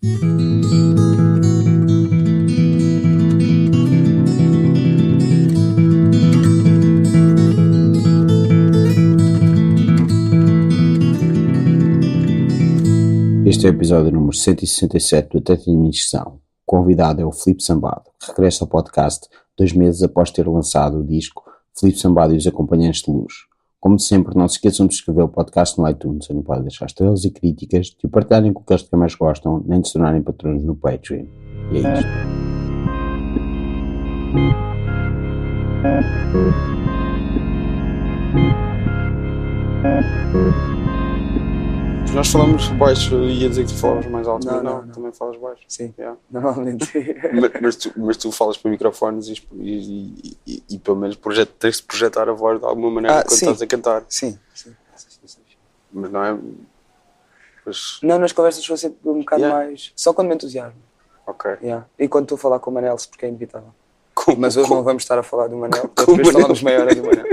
Este é o episódio número 167 do Até Tenho Minha Inscrição. O convidado é o Filipe Sambado, que regressa ao podcast 2 meses após ter lançado o disco Filipe Sambado e os Acompanhantes de Luz. Como de sempre, não se esqueçam de subscrever o podcast no iTunes, onde podem deixar estrelas e críticas, de o partilharem com aqueles que mais gostam, nem de se tornarem patronos no Patreon. E é isto. Nós falamos baixo e ia dizer que tu falavas mais alto, Não, mas não. também falas baixo. Sim, Yeah. normalmente. Mas tu falas para microfones e pelo menos tens de projetar a voz de alguma maneira quando sim. estás a cantar. Sim. Mas não é. Pois, Não, nas conversas sou sempre um bocado Yeah. mais... Só quando me entusiasmo. ok. Yeah. E quando estou a falar com o Manel, porque é inevitável. Como- Mas hoje como- não vamos estar a falar do Manel, Com o depois Manel. falamos meia hora do Manel.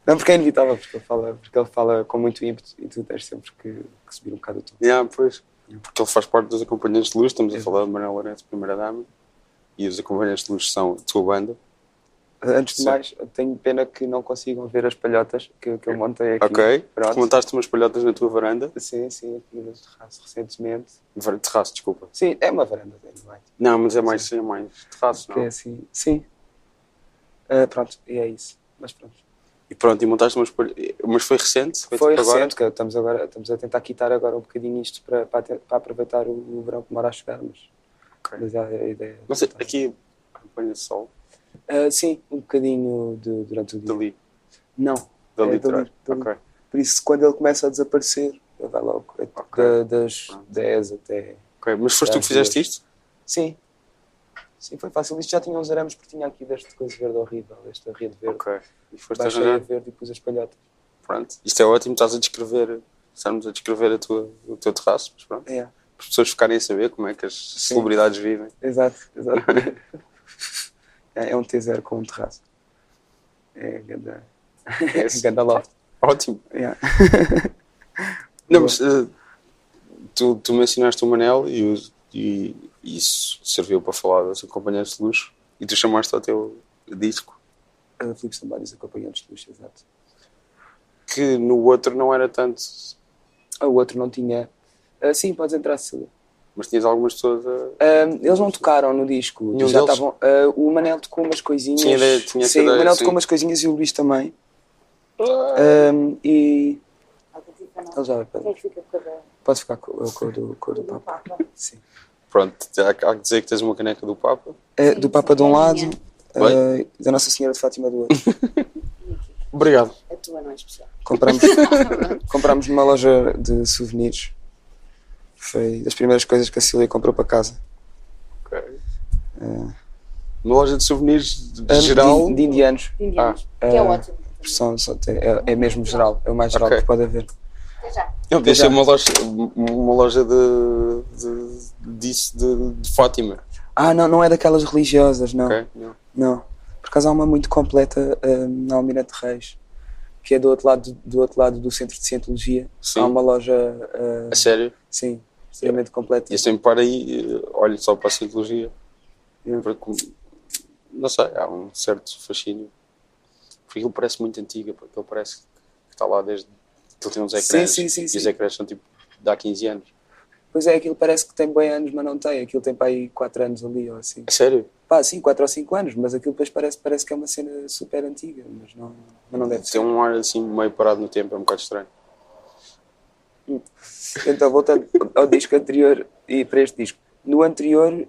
Não, porque é inevitável, porque ele fala com muito ímpeto e tu tens sempre que subir um bocado o tom. Yeah, pois. Porque ele faz parte dos Acompanhantes de Luz, estamos a falar de Manuel Lourenço, primeira dama, e os Acompanhantes de Luz são a tua banda. Antes de Sim. mais, tenho pena que não consigam ver as palhotas que eu montei aqui. Ok. Pronto. Montaste umas palhotas na tua varanda. Sim, aqui no terraço recentemente. Terraço, desculpa. Sim, é uma varanda, vai. Não, mas é mais terraço, Que não? é assim, sim. Pronto, e é isso. Mas pronto. E pronto, e montaste umas palhotas. Mas foi recente? Foi tipo agora? recente, que estamos a tentar quitar agora um bocadinho isto para aproveitar o verão que demora a chegar, mas Ok. mas a ideia... Não sei, aqui acompanha de sol, sim, um bocadinho durante o dia. dali, Não, dali é de trás. dali. Ok. Por isso, quando ele começa a desaparecer, ele vai logo, Ok. das 10 até... Ok, mas foste tu que fizeste isto? Sim, foi fácil. Isto já tinha uns arames, porque tinha aqui deste coisa verde horrível, esta rede verde. Ok. E foste Baixei a arranjar? verde e pus as palhotas. Pronto. Isto é ótimo, estamos a descrever o teu terraço, mas pronto. É, Para as pessoas ficarem a saber como é que as celebridades vivem. exato. É um T0 com um terraço. É ganda... ganda loft. Ótimo. Yeah. Não, mas tu mencionaste o Manel e isso serviu para falar dos Acompanhantes de Luz e tu chamaste ao teu disco, Filipe Sambado e os Acompanhantes de Luz, exato. que no outro não era tanto, O outro não tinha... sim, podes entrar, Cecília. mas tinhas algumas pessoas a... Eles não tocaram no disco. Nenhum Já deles? estavam... o Manel tocou umas coisinhas. Tinha essa sim, ideia, o Manel sim. tocou umas coisinhas e o Luís também. E... Ele já vai para... Pode ficar com o do Papa. Sim. Pronto, há que dizer que tens uma caneca do Papa. Do Papa de um lado, Bem. da Nossa Senhora de Fátima do outro. Obrigado. A tua não é especial. Comprámos numa loja de souvenirs. Foi das primeiras coisas que a Cília comprou para casa. Ok. Uma loja de souvenirs De geral. de indianos. De indianos. Que é ótimo. É mesmo geral. É o mais geral Ok. que pode haver. Até já. Não, podia Já. ser uma loja de Fátima. Não é daquelas religiosas, não. Ok? Não. Não. Por acaso há uma muito completa na Almirante Reis, que é do outro lado do Centro de Cientologia. Sim. Há uma loja, A sério? sim, extremamente completa. E eu sempre paro aí, olho só para a Cientologia. Yeah. Porque, não sei, há um certo fascínio. Porque aquilo parece muito antigo, porque ele parece que está lá desde que ele tem uns ecrãs. Sim. E os ecrãs são tipo de há 15 anos. Pois é, aquilo parece que tem bem anos, mas não tem. Aquilo tem para aí 4 anos ali, ou assim. A sério? Sim, 4 ou 5 anos, mas aquilo depois parece que é uma cena super antiga, mas não deve ser. Tem um ar assim meio parado no tempo, é um bocado estranho. Então, voltando ao disco anterior e para este disco. No anterior,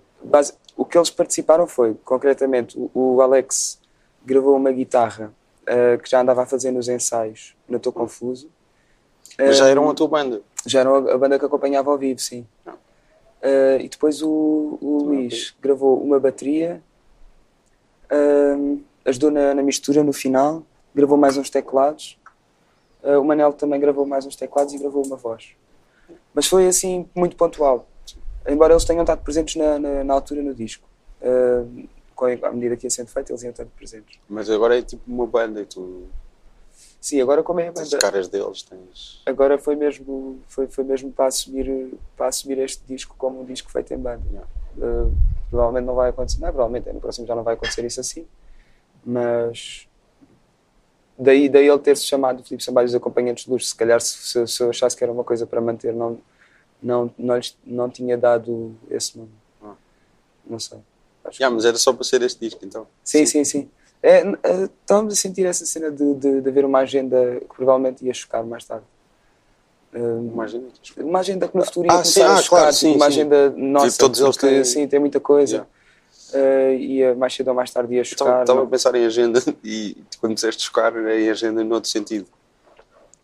o que eles participaram foi, concretamente, o Alex gravou uma guitarra que já andava a fazer nos ensaios, não estou confuso. Mas já eram a tua banda. Já era a banda que acompanhava ao vivo, sim. E depois o Luís gravou uma bateria, ajudou na mistura no final, gravou mais uns teclados. O Manel também gravou mais uns teclados e gravou uma voz. Mas foi assim muito pontual, embora eles tenham estado presentes na altura no disco. À medida que ia sendo feito, eles iam estando presentes. Mas agora é tipo uma banda e tu... Sim, agora como é a Tens banda... caras deles, tens... Agora foi mesmo para assumir este disco como um disco feito em banda. Provavelmente não vai acontecer, não, provavelmente no próximo já não vai acontecer isso assim, mas daí ele ter-se chamado Filipe Sambado e os Acompanhantes de Luxo. Se calhar se eu achasse que era uma coisa para manter, não tinha dado esse nome. Não sei. Mas era só para ser este disco, então. Sim. Estávamos a sentir essa cena de haver uma agenda que provavelmente ia chocar mais tarde. Uma agenda que no futuro ia começar a chocar, claro, sim, uma sim. agenda nossa, Todos eles porque têm... sim, tem muita coisa. Ia mais cedo ou mais tarde ia chocar. Estava a pensar em agenda e quando disseste chocar era em agenda no outro sentido.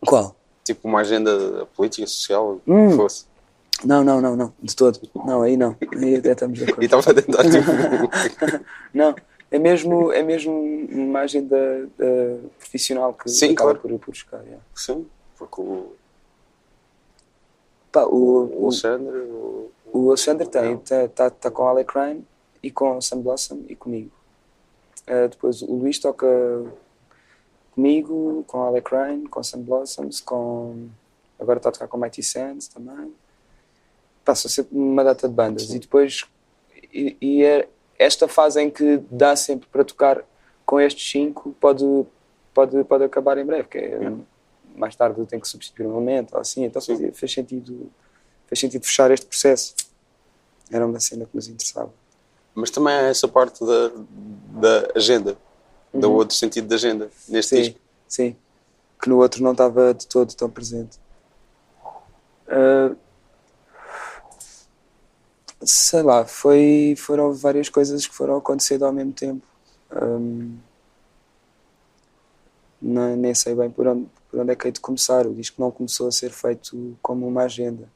Qual? Tipo uma agenda política, social, que fosse. Não, de todo. Não, aí não. Aí até estamos de acordo. E estava a tentar tipo... Não, é mesmo uma agenda profissional que acaba por chocar. Yeah. Sim, porque o Alexandre... O Alexandre está com a Ale Crane e com o Sam Blossom e comigo. Depois o Luís toca comigo, com a Ale Crane, com Sam Blossoms, agora está a tocar com Mighty Sands também. Passa sempre uma data de bandas. E depois é esta fase em que dá sempre para tocar com estes 5 pode acabar em breve, porque mais tarde eu tenho que substituir um momento ou assim, então fez sentido fechar este processo. Era uma cena que nos interessava. Mas também há essa parte da agenda, do outro sentido da agenda, neste disco. Sim, que no outro não estava de todo tão presente. Sei lá, foram várias coisas que foram acontecendo ao mesmo tempo. Nem sei bem por onde é que hei de começar. O disco não começou a ser feito como uma agenda.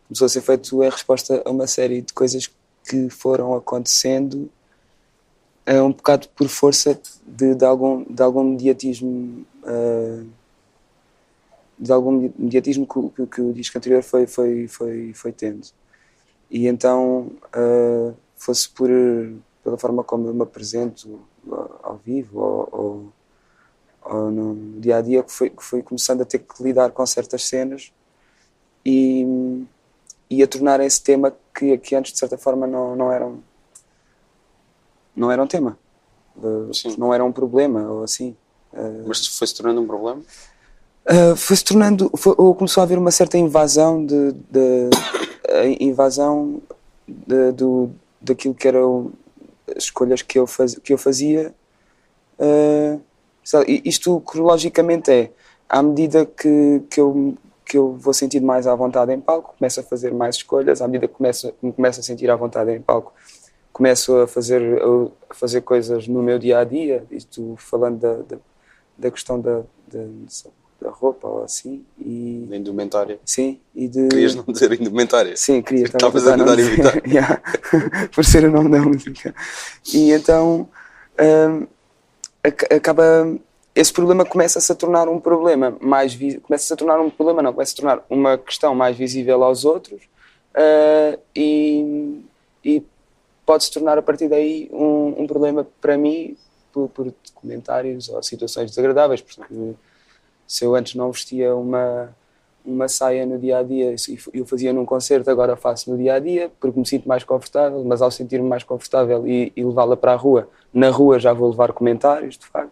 Começou a ser feito em resposta a uma série de coisas que foram acontecendo um bocado por força de algum mediatismo que o disco anterior foi tendo. E então fosse pela forma como eu me apresento ao vivo ou no dia a dia que fui começando a ter que lidar com certas cenas e a tornar esse tema que antes de certa forma não era um tema, não era um problema ou assim. Mas foi-se tornando um problema? Foi-se tornando, começou a haver uma certa invasão daquilo que eram as escolhas que eu fazia. Isto cronologicamente à medida que eu vou sentir mais à vontade em palco, começo a fazer mais escolhas. À medida que me começo a sentir à vontade em palco, começo a fazer coisas no meu dia a dia. Isto falando da questão da roupa ou assim. Da indumentária. Sim. Querias não dizer indumentária? Sim, queria. Estavas a tentar evitar. Por ser o nome da música. E então esse problema começa-se a tornar um problema começa-se a tornar uma questão mais visível aos outros e pode-se tornar a partir daí um problema para mim por comentários ou situações desagradáveis, porque se eu antes não vestia uma saia no dia-a-dia e eu fazia num concerto, agora faço no dia-a-dia porque me sinto mais confortável, mas ao sentir-me mais confortável e levá-la para a rua, na rua já vou levar comentários, de facto.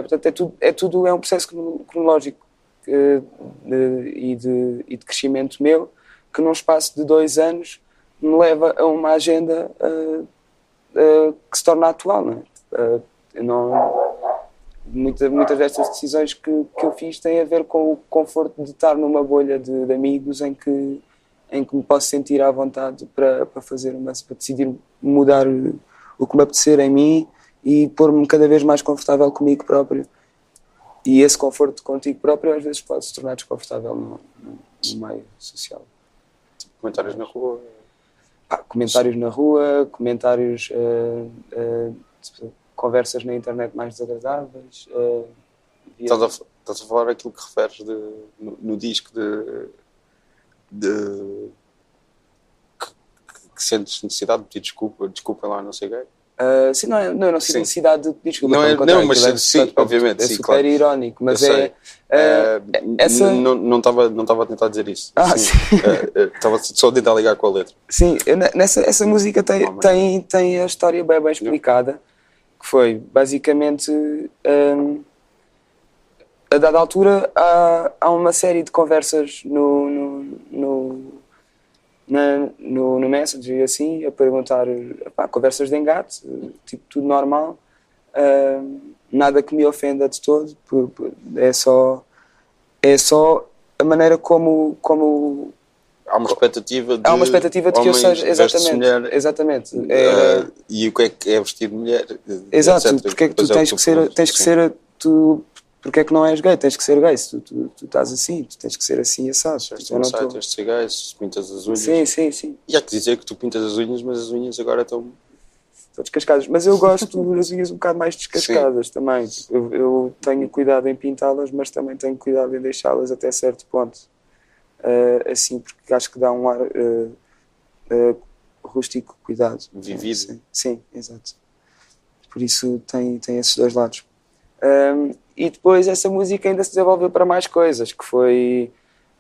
Portanto, é um processo cronológico e de crescimento meu que num espaço de 2 anos me leva a uma agenda que se torna atual, não é? Muitas destas decisões que eu fiz têm a ver com o conforto de estar numa bolha de amigos em que me posso sentir à vontade para decidir mudar o que me apetecer em mim e pôr-me cada vez mais confortável comigo próprio. E esse conforto contigo próprio às vezes pode se tornar desconfortável no meio social. Tipo, comentários na rua? Comentários na rua, conversas na internet mais desagradáveis. Estás a falar aquilo que referes no disco que sentes necessidade de pedir desculpem lá, não sei o quê? Sim, não sinto Sim. necessidade de pedir desculpa. Não pelo é- contrário, não, mas aquilo sim, obviamente, é sim, super claro. irónico, mas Eu sei. essa... Não estava a tentar dizer isso. Sim. Estava só a tentar ligar com a letra. Sim, essa música tem a história bem explicada, que foi, basicamente, a dada altura, há uma série de conversas no Messenger e assim, a perguntar, conversas de engate, tipo, tudo normal, nada que me ofenda de todo, é só a maneira como Há uma expectativa de, que eu seja, vestes mulher, exatamente. e o que é vestir de mulher, Exato, etc. porque é que tu Depois tens que ser tu, porque é que não és gay? Tens que ser gay, se tu estás assim, tu tens que ser assim assado. Tens de ser gay, se pintas as unhas. Sim. E há que dizer que tu pintas as unhas, mas as unhas agora estão descascadas, mas eu gosto das unhas um bocado mais descascadas também. Eu tenho cuidado em pintá-las, mas também tenho cuidado em deixá-las até certo ponto. Assim, porque acho que dá um ar rústico, cuidado. Vivido. Sim, exato. Por isso tem esses dois lados. E depois essa música ainda se desenvolveu para mais coisas, que foi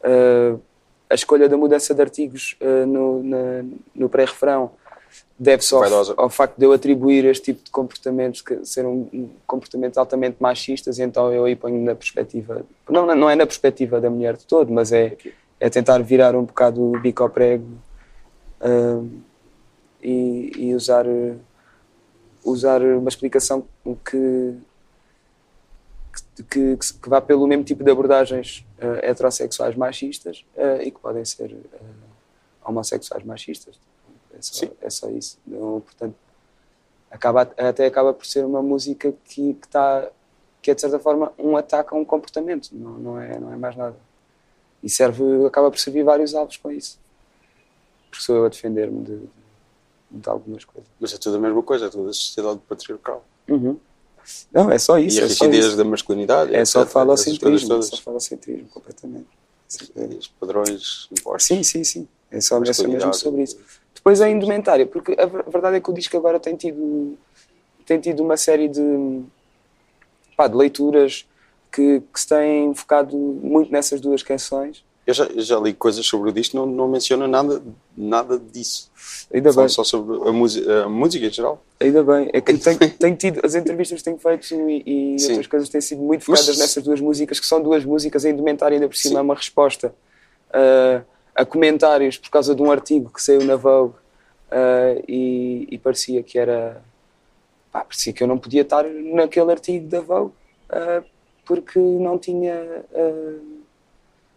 a escolha da mudança de artigos no pré-refrão. Deve-se ao facto de eu atribuir este tipo de comportamentos ser um comportamento altamente machistas, e então eu aí ponho na perspectiva, não é na perspectiva da mulher de todo, mas é tentar virar um bocado o bico ao prego e usar uma explicação que vá pelo mesmo tipo de abordagens heterossexuais machistas e que podem ser homossexuais machistas. É só isso. Então, portanto, acaba por ser uma música que é de certa forma um ataque a um comportamento, não é mais nada. E acaba por servir vários alvos com isso. Porque sou eu a defender-me de algumas coisas. Mas é tudo a mesma coisa, é toda a sociedade patriarcal. Não, é só isso. E a rigidez da masculinidade. É só falocentrismo, completamente. Os padrões impostos. Sim. É só mesmo sobre isso. Depois a indumentária, porque a verdade é que o disco agora tem tido uma série de leituras que se têm focado muito nessas duas canções. Eu já li coisas sobre o disco, não menciona nada disso. Ainda bem. Só sobre a música em geral. Ainda bem. É que tenho tido, as entrevistas que tenho feito e outras coisas têm sido muito focadas nessas duas músicas, que são duas músicas. A indumentária ainda por cima é uma resposta a comentários por causa de um artigo que saiu na Vogue e parecia que parecia que eu não podia estar naquele artigo da Vogue porque não tinha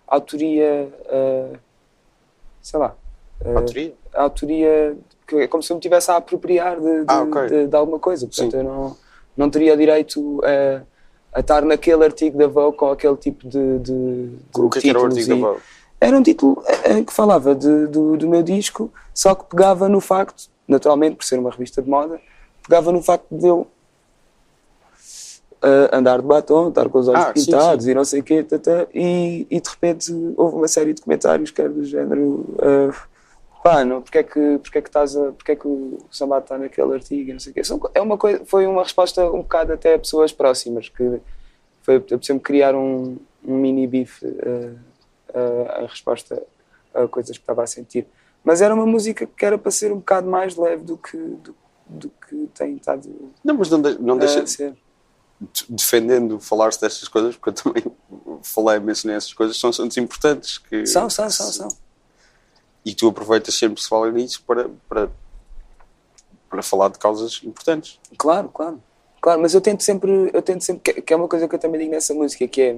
autoria, autoria, que é como se eu me estivesse a apropriar de alguma coisa. Portanto, eu não teria direito a estar naquele artigo da Vogue com aquele tipo de o que era o artigo da Vogue? Era um título que falava do meu disco, só que pegava no facto, naturalmente, por ser uma revista de moda, pegava no facto de eu andar de batom, estar com os olhos pintados e não sei o quê, e de repente houve uma série de comentários que era do género porque é que o Sambado está naquele artigo e não sei o quê. Foi uma resposta um bocado até a pessoas próximas, que foi a criar um mini bife a resposta a coisas que estava a sentir. Mas era uma música que era para ser um bocado mais leve do que tem estado não deixa a ser. Defendendo falar-se destas coisas, porque eu também mencionei essas coisas, são assuntos importantes. São. E tu aproveitas sempre que se fala nisso para falar de causas importantes. Claro, mas eu tento sempre que é uma coisa que eu também digo nessa música, que é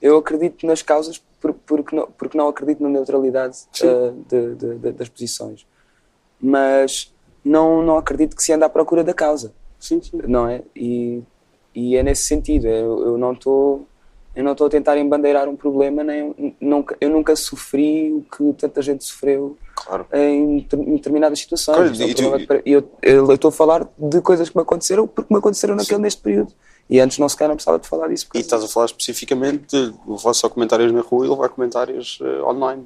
eu acredito nas causas porque não acredito na neutralidade das posições, mas não acredito que se anda à procura da causa. Sim. Não é? E é nesse sentido, eu não estou a tentar embandeirar um problema, eu nunca sofri o que tanta gente sofreu em determinadas situações. Eu estou a falar de coisas que me aconteceram porque me aconteceram neste período. E antes não precisava de falar disso. E estás a falar especificamente de levar só comentários na rua e levar comentários online.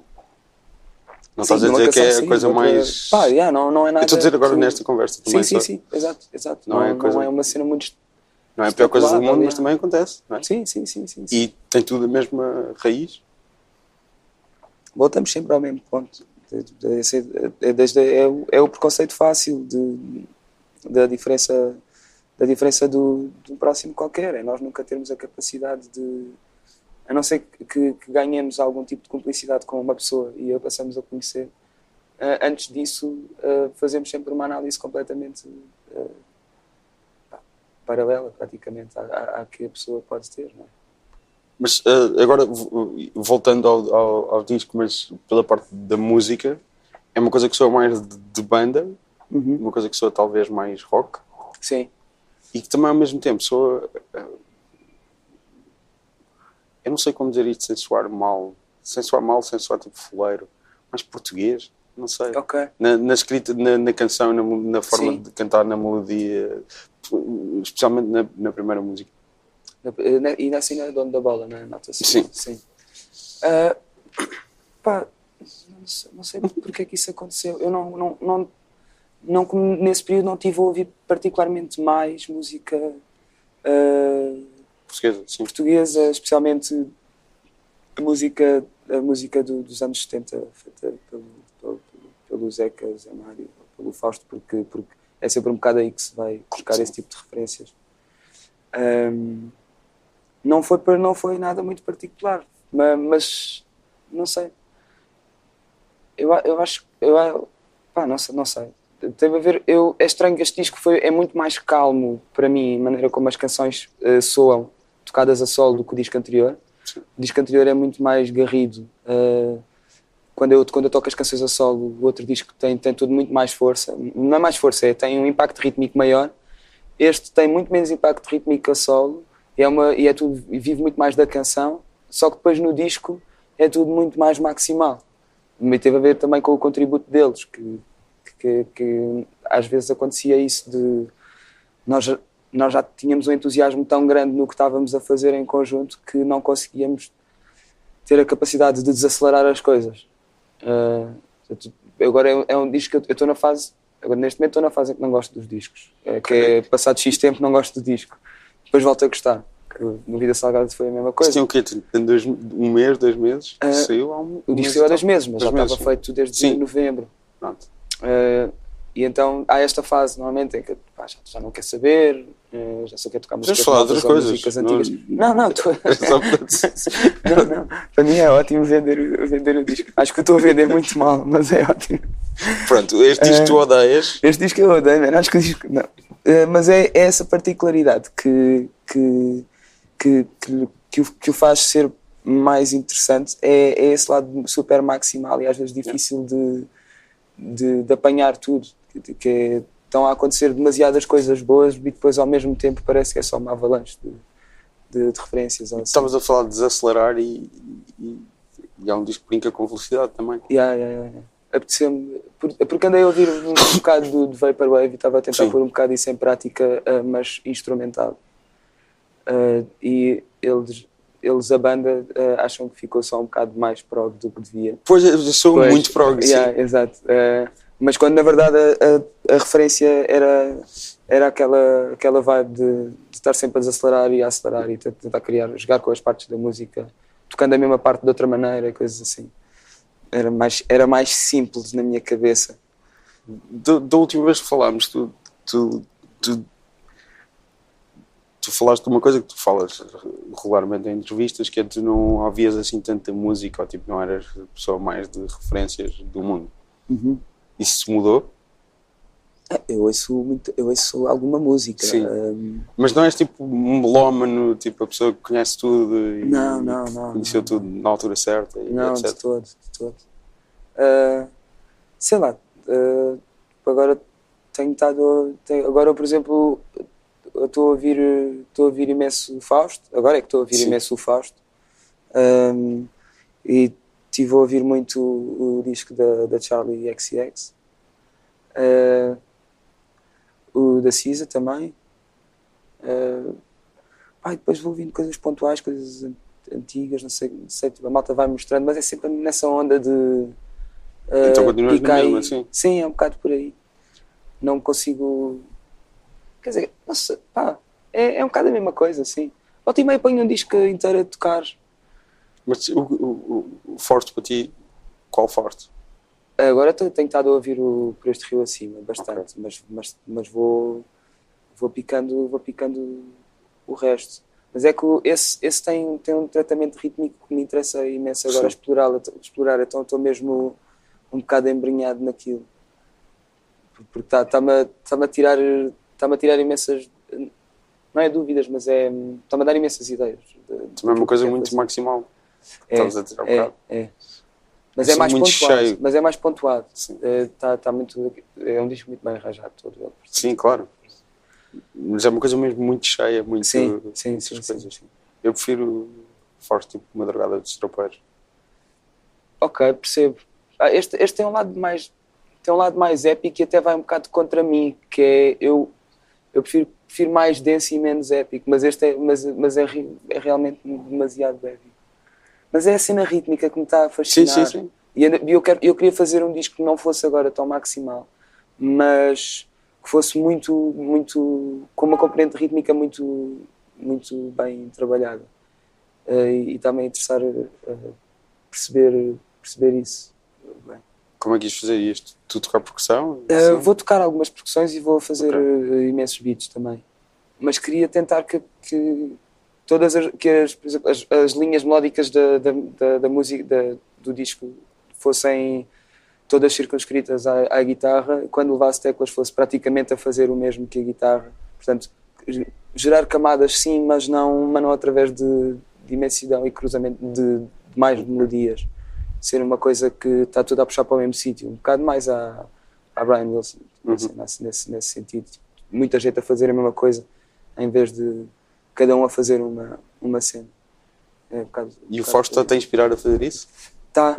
Não estás a dizer que é a coisa mais... Pá, não é nada... Eu estou a dizer agora nesta conversa também. Sim, exato. Não é uma cena muito... Não é a pior coisa do mundo, mas também acontece, não é? Sim. E tem tudo a mesma raiz? Voltamos sempre ao mesmo ponto. É o preconceito fácil da diferença do próximo qualquer. É nós nunca termos a capacidade de... A não ser que ganhemos algum tipo de cumplicidade com uma pessoa e a passamos a conhecer. Antes disso, fazemos sempre uma análise completamente paralela, praticamente, à que a pessoa pode ter, não é? Mas agora, voltando ao disco, mas pela parte da música, é uma coisa que soa mais de banda, uma coisa que soa talvez mais rock. Sim. E que também ao mesmo tempo soa... eu não sei como dizer isto sem soar tipo foleiro, mas português, não sei. Ok. Na escrita, na canção, na forma Sim. de cantar, na melodia, especialmente na primeira música. E assim não é dono da bola, não é? Nota-se. Sim. Pá, não sei porque é que isso aconteceu. Eu nesse período não tive a ouvir particularmente mais música portuguesa, especialmente a música dos anos 70, feita pelo Zeca, Zé Mário, pelo Fausto, porque é sempre um bocado aí que se vai buscar esse tipo de referências. Não foi nada muito particular, mas não sei. Eu acho, não sei. Teve a ver, é estranho que este disco é muito mais calmo para mim, a maneira como as canções soam, tocadas a solo, do que o disco anterior. Sim. O disco anterior é muito mais garrido. Quando eu toco as canções a solo, o outro disco tem tudo muito mais força. Não é mais força, tem um impacto rítmico maior. Este tem muito menos impacto rítmico a solo e vive muito mais da canção, só que depois no disco é tudo muito mais maximal. E teve a ver também com o contributo deles, que às vezes acontecia isso de nós já tínhamos um entusiasmo tão grande no que estávamos a fazer em conjunto que não conseguíamos ter a capacidade de desacelerar as coisas. Agora é um disco que eu estou na fase, agora neste momento estou na fase em que não gosto dos discos, que é passado X tempo não gosto do disco, depois volto a gostar. No Vida Salgada foi a mesma coisa. Tinha o quê? Um mês, 2 meses? Saiu há o disco saiu há 2 meses, mas já estava feito desde novembro. Pronto. E então há esta fase normalmente em que já não quer saber, já só quer tocar músicas novas ou músicas antigas. Não. Não. Para mim é ótimo vender o disco. Acho que eu estou a vender muito mal, mas é ótimo. Pronto, este disco tu odeias? Este disco eu odeio, man. Acho que o disco... Não. Mas é essa particularidade que o faz ser mais interessante. É esse lado super maximal e às vezes difícil de apanhar tudo. Estão a acontecer demasiadas coisas boas e depois ao mesmo tempo parece que é só uma avalanche de referências. Assim. Estavas a falar de desacelerar e há um disco que brinca com velocidade também. Apeteceu-me, porque andei a ouvir um bocado de Vaporwave e estava a tentar pôr um bocado isso em prática, mas instrumental. E eles a banda, acham que ficou só um bocado mais prog do que devia. Pois, eu sou muito prog, sim. Exato. Mas quando na verdade a referência era aquela vibe de estar sempre a desacelerar e a acelerar e tentar jogar com as partes da música, tocando a mesma parte de outra maneira e coisas assim. Era mais simples na minha cabeça. Da última vez que falámos, tu falaste de uma coisa que tu falas regularmente em entrevistas, que é que tu não ouvias assim tanta música, ou tipo, não eras pessoa mais de referências do mundo. Uhum. Isso mudou? Eu ouço alguma música. Sim. Mas não és tipo um melómano, tipo a pessoa que conhece tudo e conheceu tudo na altura certa e não, etc. de todo. Sei lá, agora tenho estado... Agora, por exemplo, estou a ouvir imenso o Fausto. Agora é que estou a ouvir imenso o Fausto. E estive a ouvir muito o disco da Charli XCX. O da Cisa também. Depois vou ouvindo coisas pontuais, coisas antigas, não sei, tipo, a malta vai mostrando, mas é sempre nessa onda de continuas no picar mesmo, e... assim. Sim, é um bocado por aí. Não consigo... Quer dizer, nossa, pá, é um bocado a mesma coisa, assim. Volta e meia ponho um disco inteiro a tocar. Mas o forte para ti, qual forte? Agora tenho estado a ouvir o Por Este Rio Acima, bastante, mas vou picando o resto. Mas é que esse tem um tratamento rítmico que me interessa imenso agora explorar, então estou mesmo um bocado embrenhado naquilo. Porque está-me a tirar imensas, não é dúvidas, mas está-me a dar imensas ideias. Também é uma coisa muito maximal. Estavas a tirar um bocado. Mas é mais muito pontuado. cheio. Mas é mais pontuado. Sim. Tá muito, é um disco muito bem arranjado todo ele. Sim, claro. Mas é uma coisa mesmo muito cheia, muito Sim. coisas. Eu prefiro forte, tipo Madrugada dos Tropeiros. Ok, percebo. Este tem um lado mais épico e até vai um bocado contra mim, que é eu prefiro mais denso e menos épico, mas este é realmente demasiado épico. Mas é a cena rítmica que me está a fascinar. Sim. E eu queria fazer um disco que não fosse agora tão maximal, mas que fosse muito, com uma componente rítmica muito, muito bem trabalhada. E está-me a interessar perceber isso. Bem. Como é que ias fazer isto? Tu tocar percussão? Vou tocar algumas percussões e vou fazer imensos beats também. Mas queria tentar que por exemplo, as linhas melódicas da música do disco fossem todas circunscritas à guitarra, quando levasse teclas fosse praticamente a fazer o mesmo que a guitarra. Portanto, gerar camadas sim, mas não através de imensidão e cruzamento de mais melodias. Ser uma coisa que está tudo a puxar para o mesmo sítio. Um bocado mais à Brian Wilson, nesse sentido. Muita gente a fazer a mesma coisa, em vez de cada um a fazer uma cena. E o Fausto está-te a inspirar a fazer isso? Tá.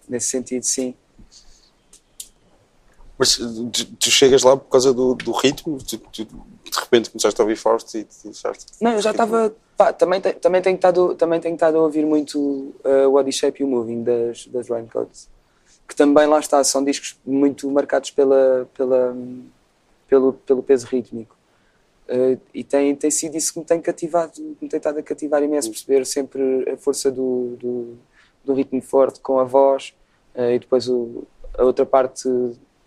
Nesse sentido, sim. Mas tu chegas lá por causa do ritmo? Tu de repente começaste a ouvir Fausto e achaste... Não, eu já estava... Também tenho estado a ouvir muito o Body Shape e o Moving das Raincoats, que também lá está, são discos muito marcados pelo peso rítmico. E tem sido isso que me tem estado a cativar imenso, perceber sempre a força do ritmo forte com a voz, e depois a outra parte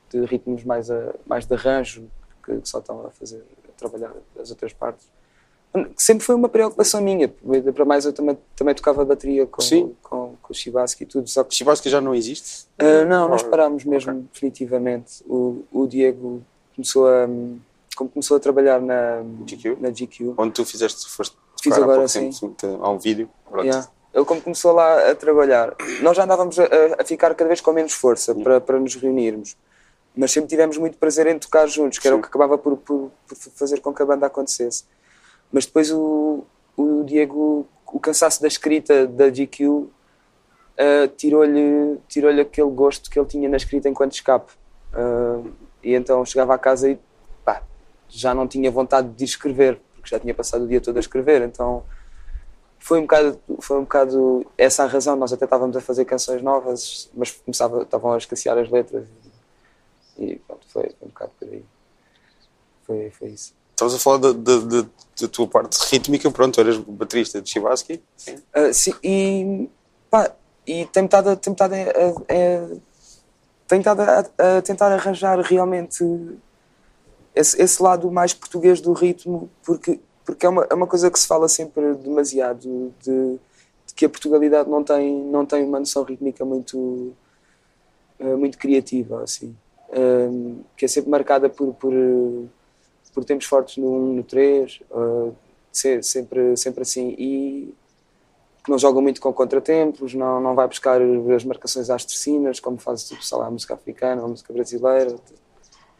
de ritmos mais de arranjo, que só estão a trabalhar as outras partes. Sempre foi uma preocupação minha, para mais eu também tocava bateria com o Chibasky e tudo. Só que Chibasky já não existe? Não, nós parámos mesmo definitivamente. O Diego começou a trabalhar na GQ. Onde tu foste Fiz tocar agora, há pouco tempo, há um vídeo. Yeah. Ele como começou lá a trabalhar, nós já andávamos a ficar cada vez com menos força para nos reunirmos, mas sempre tivemos muito prazer em tocar juntos, que era o que acabava por fazer com que a banda acontecesse. Mas depois o Diego, o cansaço da escrita da GQ, tirou-lhe aquele gosto que ele tinha na escrita enquanto escape. E então chegava à casa e já não tinha vontade de escrever, porque já tinha passado o dia todo a escrever. Então foi um bocado essa a razão. Nós até estávamos a fazer canções novas, mas estavam a escassear as letras. E pronto, foi um bocado por aí. Foi isso. Estavas a falar da tua parte rítmica, pronto, eras baterista de Chibasky. Sim, e tenho estado a tentar arranjar realmente esse lado mais português do ritmo, porque é uma coisa que se fala sempre demasiado, de que a Portugalidade não tem uma noção rítmica muito criativa, assim, que é sempre marcada por tempos fortes no 1, no 3, sempre assim, e que não jogam muito com contratempos, não vai buscar as marcações às tercinas, como faz, sei lá, a música africana ou a música brasileira.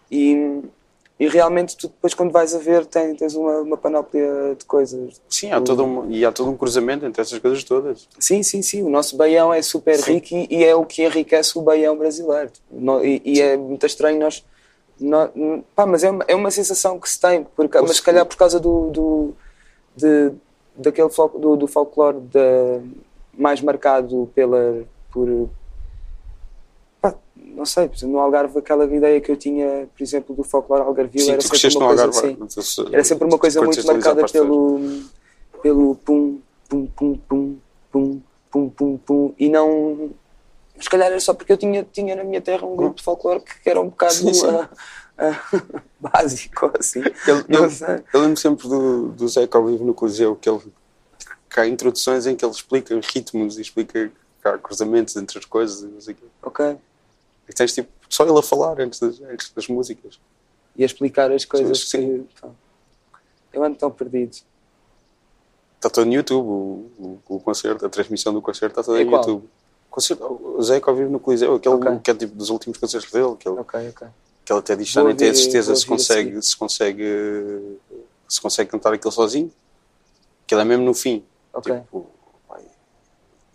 E realmente tu depois, quando vais a ver, tens uma panóplia de coisas. Sim, há todo um cruzamento entre essas coisas todas. Sim. O nosso baião é super rico e é o que enriquece o baião brasileiro. E é muito estranho nós... mas é uma sensação que se tem, mas se calhar por causa do folclore mais marcado não sei, por exemplo, no Algarve aquela ideia que eu tinha, por exemplo, do folclore algarvio Sim, era tu sempre cresceste uma no coisa Algarve. assim. Era sempre uma coisa muito marcada pelo pum, pum, pum, pum, pum, pum, pum, pum, e não... Se calhar era só porque eu tinha na minha terra um grupo de folclore que era um bocado básico, assim. Eu lembro sempre do Zeca ao vivo no Coliseu, que há introduções em que ele explica ritmos e explica que há cruzamentos entre as coisas e não sei o quê. Ok. E tens tipo só ele a falar antes das músicas. E a explicar as coisas Sim. que... Eu ando tão perdido. Está todo no YouTube, o concerto, a transmissão do concerto está toda no YouTube. O Zeca ao vivo no Coliseu, aquele que é tipo dos últimos concertos dele, que ele até diz já nem tem a certeza se consegue cantar aquilo sozinho, que ele é mesmo no fim. Tipo,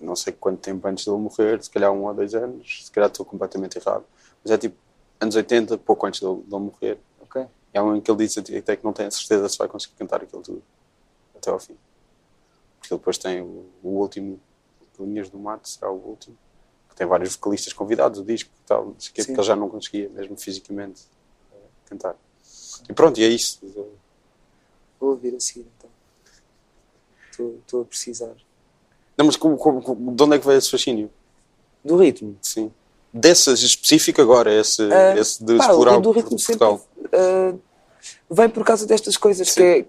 não sei quanto tempo antes dele morrer, se calhar 1 ou 2 anos, se calhar estou completamente errado, mas é tipo anos 80, pouco antes dele morrer. É um em que ele diz até que não tem a certeza se vai conseguir cantar aquilo tudo até ao fim, porque ele depois tem o último, Linhas do Mato, será o último, que tem vários vocalistas convidados, o disco e tal, que ele já não conseguia mesmo fisicamente cantar. E pronto, e é isso. Vou ouvir a seguir então. Estou a precisar. Não, mas de onde é que veio esse fascínio? Do ritmo? Sim. Dessas específico agora, esse de explorar do ritmo Portugal. Sempre, vem por causa destas coisas que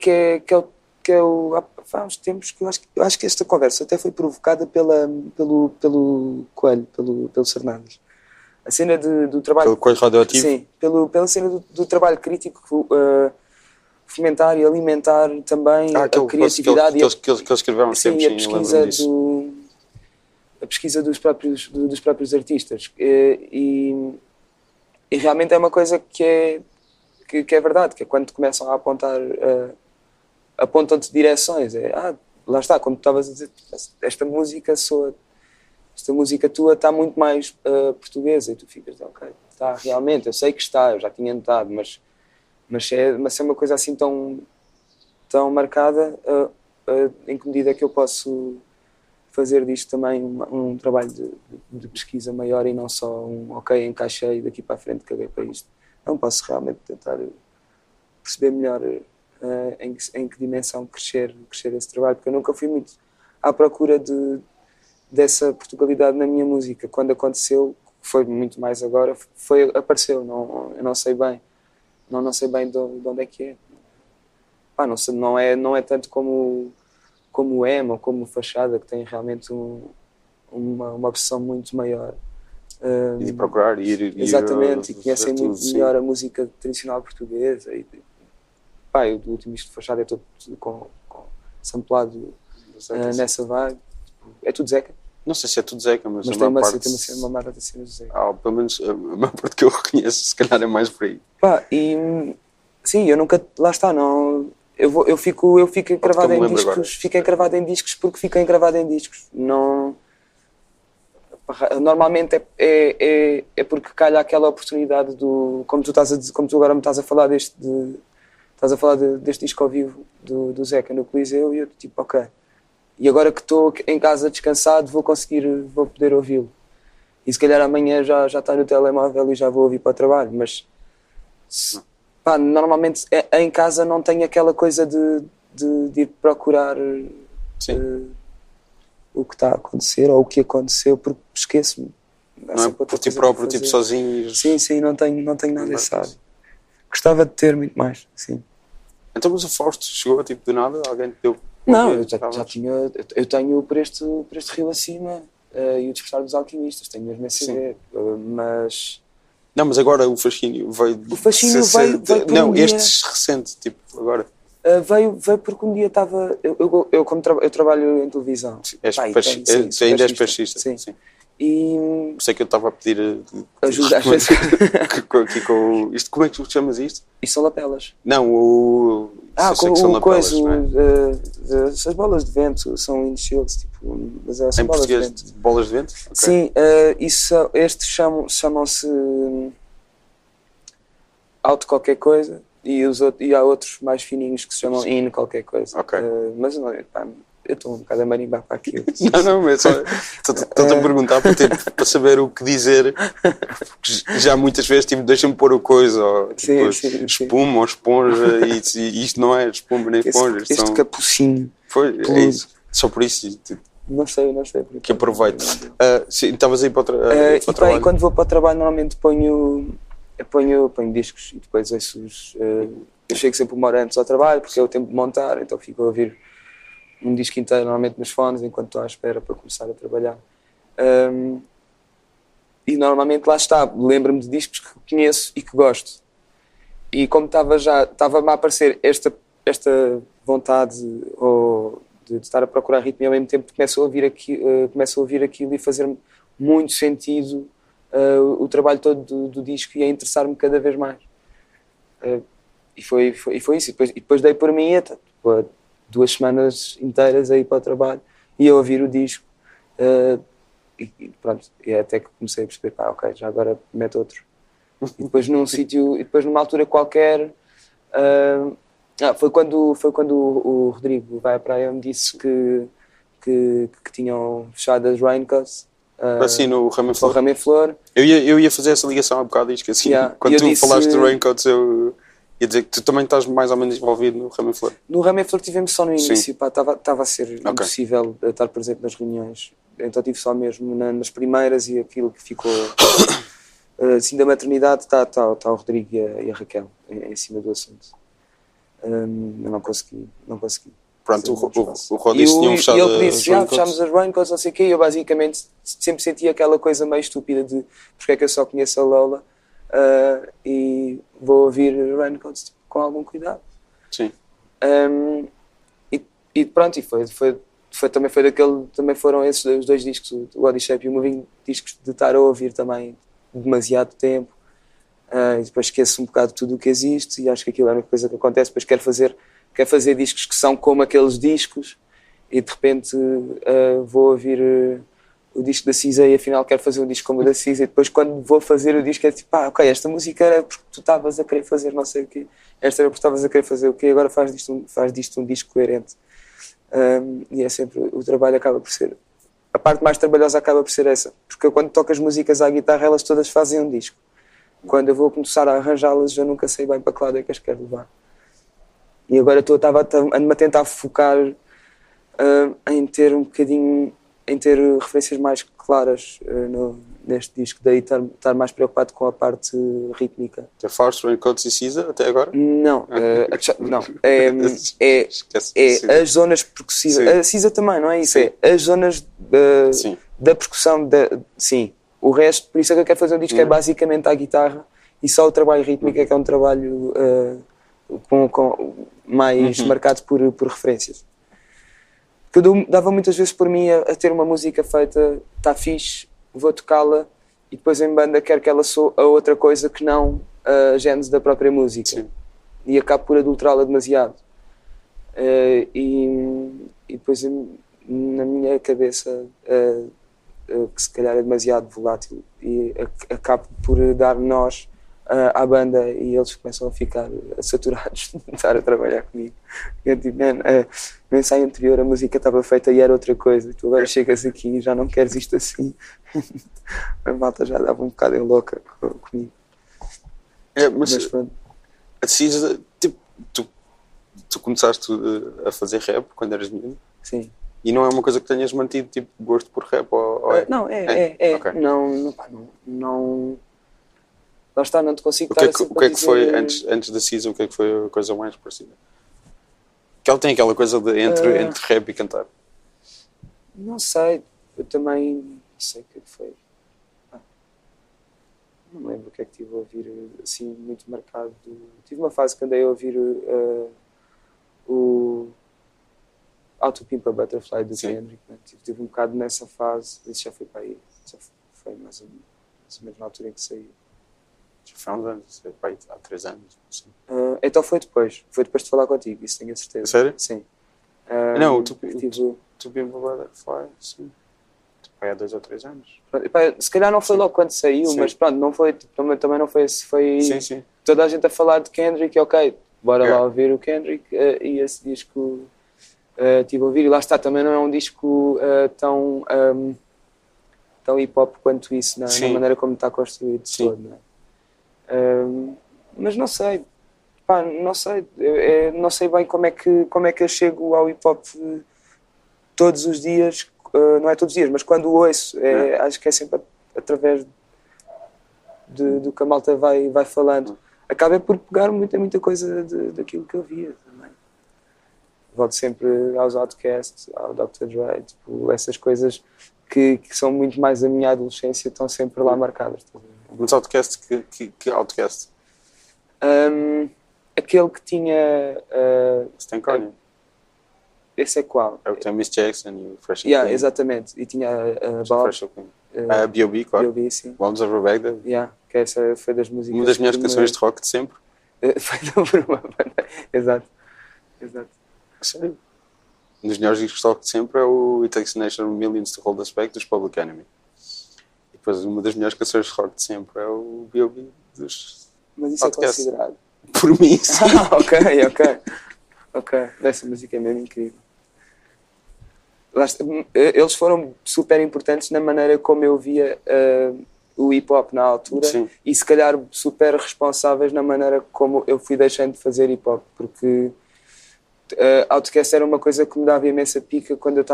há uns tempos que eu acho que esta conversa até foi provocada pelo Coelho, pelo Cernadas. A cena do trabalho... Pelo Coelho Radioativo? Sim, pela cena do trabalho crítico, fomentar e alimentar também a criatividade que eles escreveram uns tempos, sim, eu lembro-me disso. A pesquisa dos próprios artistas. E realmente é uma coisa que é verdade, que é quando começam a apontar... apontam-te direções. Lá está, como tu estavas a dizer, esta música tua está muito mais portuguesa, e tu ficas, ok, está realmente, eu sei que está, eu já tinha notado, mas é uma coisa assim tão marcada, em que medida é que eu posso fazer disto também um trabalho de pesquisa maior e não só encaixei daqui para a frente, caguei para isto. Não, posso realmente tentar perceber melhor em que dimensão crescer esse trabalho, porque eu nunca fui muito à procura dessa Portugalidade na minha música. Quando aconteceu, foi muito mais agora, apareceu, eu não sei bem, não sei bem de onde é que é. Não é tanto como o emo ou como o Fachada, que tem realmente uma obsessão muito maior. E de procurar, exatamente, e conhecem muito melhor a música tradicional portuguesa. O último disco de Fachada é todo com samplado nessa vibe. É tudo Zeca? Não sei se é tudo Zeca, mas tem uma marca de cenas de Zeca. Pelo menos a maior parte que eu reconheço, se calhar é mais por aí. Sim, eu nunca... Lá está, não... Eu fico encravado em discos, agora. Fico encravado em discos porque fico encravado em discos. Não... Normalmente é porque calha aquela oportunidade como tu agora me estás a falar deste disco ao vivo do Zeca no Coliseu, e eu tipo, ok, e agora que estou em casa descansado vou poder ouvi-lo, e se calhar amanhã já está no telemóvel e já vou ouvir para o trabalho, mas normalmente em casa não tenho aquela coisa de ir procurar o que está a acontecer ou o que aconteceu, porque esqueço-me. Não é por ti próprio, tipo sozinho? Sim, não tenho nada desse hábito. Gostava de ter muito mais, sim. Então, mas o Fausto chegou, tipo, de nada? Alguém te deu... Não, eu já tinha... Eu tenho por este rio acima e o Despertar dos Alquimistas, tenho mesmo esse CD, mas... Não, mas agora o fascínio veio... O fascínio veio por não, dia... este recente, tipo, agora... Veio porque um dia estava... Eu trabalho em televisão. Ainda és peixista. Sim. E... Sei que eu estava a pedir ajuda às vezes. Aqui com isto. Como é que tu chamas isto? Isto são lapelas. Não, o... com o coisa, as bolas de vento são windshields, tipo, mas são em bolas português, de vento. Bolas de vento? Okay. Sim, estes chamam-se Out qualquer coisa, e há outros mais fininhos que se chamam In qualquer coisa. Okay. Mas Eu estou um bocado a marimbar para aquilo. Não, mas só estou-te a perguntar para saber o que dizer. Porque já muitas vezes tipo, deixa-me pôr o coisa, ou tipo, espuma ou esponja, e isto não é espuma nem esponja. Este capucinho. Foi, é isso. Só por isso. Não sei. Que aproveito. Sim, estavas aí para o trabalho. E quando vou para o trabalho, normalmente ponho discos e depois ouço-os. Eu chego sempre uma hora antes ao trabalho, porque é o tempo de montar, então fico a ouvir um disco inteiro, normalmente nos fones, enquanto estou à espera para começar a trabalhar. E normalmente lá está, lembro-me de discos que conheço e que gosto. E como estava-me a aparecer esta vontade de estar a procurar ritmo, e ao mesmo tempo começo a ouvir aquilo e fazer muito sentido o trabalho todo do disco e a interessar-me cada vez mais. E foi isso. E depois dei por mim tipo, 2 semanas inteiras a ir para o trabalho e a ouvir o disco. E pronto, e até que comecei a perceber, ok, já agora meto outro. E depois numa altura qualquer, foi quando o Rodrigo vai à praia me disse que tinham fechado as Raincoats. Assim, no Ramo em Flor. Eu ia fazer essa ligação há bocado e esqueci. Quando tu falaste de Raincoats, eu ia dizer que tu também estás mais ou menos envolvido no Ramo em Flor. No Ramo em Flor tivemos só no início, estava a ser impossível estar presente nas reuniões. Então tive só mesmo nas primeiras, e aquilo que ficou assim da maternidade está o Rodrigo e a Raquel em cima do assunto. Eu não consegui. Pronto, o Rod disse que tinham fechado as Raincoats. E ele disse, fechámos as Raincoats, não sei o quê, e eu basicamente sempre senti aquela coisa meio estúpida de porque é que eu só conheço a Lola e vou ouvir Raincoats tipo, com algum cuidado. Sim. E pronto, também foram esses os 2 discos, o Body Shape e o Moving, discos de estar a ouvir também demasiado tempo, e depois esqueço um bocado de tudo o que existe, e acho que aquilo é uma coisa que acontece. Depois quero fazer discos que são como aqueles discos, e de repente vou ouvir o disco da Cisa e afinal quero fazer um disco como o da Cisa, e depois quando vou fazer o disco é tipo, ok, esta música era porque tu estavas a querer fazer não sei o quê, esta era porque estavas a querer fazer o quê, agora faz disto um disco coerente. E é sempre, o trabalho acaba por ser, a parte mais trabalhosa acaba por ser essa, porque quando tocas músicas à guitarra elas todas fazem um disco. Quando eu vou começar a arranjá-las eu nunca sei bem para que lado é que as quero levar. E agora ando-me a tentar focar em ter referências mais claras neste disco, daí estar mais preocupado com a parte rítmica. The Faust, Raincoats e Cisa até agora? Não, não. É as zonas percussivas. A Cisa também, não é isso? Sim. É as zonas da percussão. Sim. O resto, por isso é que eu quero fazer um disco que é basicamente a guitarra, e só o trabalho rítmico é que é um trabalho mais marcado por referências. Porque eu dava muitas vezes por mim a ter uma música feita, está fixe, vou tocá-la, e depois em banda quero que ela soe a outra coisa que não a gênese da própria música. Sim. E acabo por adulterá-la demasiado. E depois na minha cabeça que se calhar é demasiado volátil, e acabo por dar nós à banda, e eles começam a ficar saturados de estar a trabalhar comigo. Eu digo, no ensaio anterior a música estava feita e era outra coisa, tu agora chegas aqui e já não queres isto assim. A malta já dava um bocado em louca comigo. Mas pronto. A Cisa, tipo, tu começaste a fazer rap quando eras miúdo? Sim. E não é uma coisa que tenhas mantido, tipo, gosto por rap? Ou é? Não, é. Okay. Não. Lá está, não te consigo estar assim. O que é que foi, antes da Cisa, o que é que foi a coisa mais parecida? Que ela tem aquela coisa entre rap e cantar. Não sei, eu também não sei o que é que foi. Não me lembro o que é que estive a ouvir, assim, muito marcado. Tive uma fase que andei a ouvir o How to Pimp a Butterfly do Kendrick, né? Tive um bocado nessa fase, isso já foi para aí, já foi mais ou menos na altura em que saiu. Já foi há uns anos, há 3 anos. Assim. Então foi depois de falar contigo, isso tenho a certeza. Sério? Sim. Não, tu Pimp a Butterfly, sim. Há 2 ou 3 anos. Se calhar não foi logo quando saiu, mas pronto, não foi, também não foi toda a gente a falar de Kendrick, ok, bora lá ouvir o Kendrick, e esse disco Estive a ouvir, e lá está, também não é um disco tão hip-hop quanto isso, na maneira como está construído todo, não é? Mas não sei, pá, não sei, não sei bem como é que eu chego ao hip-hop todos os dias, não é todos os dias, mas quando o ouço, acho que é sempre através do que a malta vai falando. Acaba por pegar muita coisa daquilo que eu via também. Volto sempre aos Outkast, ao Dr. Dre, tipo, essas coisas que são muito mais a minha adolescência, estão sempre lá marcadas. Mas Outkast, que Outkast? Aquele que tinha... Stan Kanye. Esse é qual? É o que tem Miss Jackson e o Fresh and Yeah, Clean. Exatamente. E tinha a Fresh and Clean. A B.O.B., claro. B.O.B., sim. Bombs Over Baghdad. Yeah, que essa foi das músicas... Uma das melhores canções de rock de sempre. Feita por uma banda. Exato. Sério? Um dos melhores discos de rock de sempre é o It Takes a Nation of Millions to Hold Us Back dos Public Enemy. E depois uma das melhores canções de rock de sempre é o B.O.B. dos Mas isso Outkast. é considerado? Por mim, sim. Ok. Essa música é mesmo incrível. Eles foram super importantes na maneira como eu via o hip-hop na altura. Sim. E se calhar super responsáveis na maneira como eu fui deixando de fazer hip-hop, porque Outkast era uma coisa que me dava imensa pica quando eu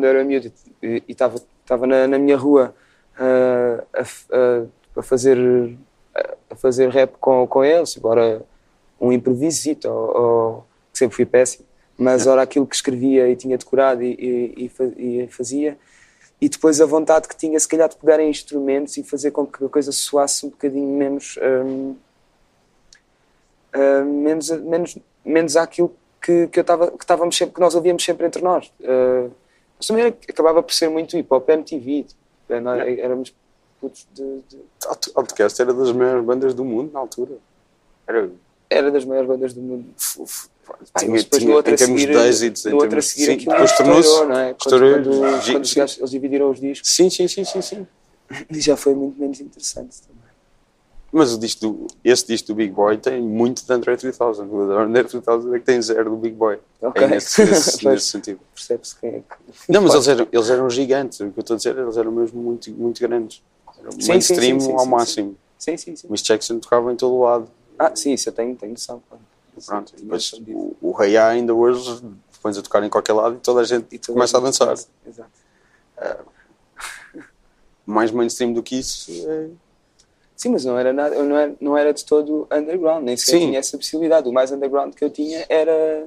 era miúdo e estava na minha rua a fazer rap com eles, embora um improvisito, ou que sempre fui péssimo, mas ora aquilo que escrevia e tinha decorado e fazia, e depois a vontade que tinha se calhar de pegar em instrumentos e fazer com que a coisa soasse um bocadinho menos àquilo que nós ouvíamos sempre entre nós. Mas também acabava por ser muito hip-hop, MTV, éramos putos de... Outkast era das maiores bandas do mundo na altura. Era das maiores bandas do mundo. Depois no outro a seguir, depois tornou-se, não é? Quando eles dividiram os discos. Sim. E já foi muito menos interessante também. Mas esse disco do Big Boy tem muito de Andre 3000. O Andre 3000 é que tem zero do Big Boy. Ok. É nesse sentido. Percebe-se quem é que... Não, mas eles eram gigantes. O que eu estou a dizer, eles eram mesmo muito, muito grandes. Eram mainstream ao máximo. Sim. Miss Jackson tocava em todo o lado. Sim, isso eu tenho noção. Pronto, depois o Rei A ainda hoje pões a tocar em qualquer lado e toda a gente começa a dançar. Exato. Mais mainstream do que isso Sim, mas não era nada, não era de todo underground, nem sequer tinha essa possibilidade. O mais underground que eu tinha era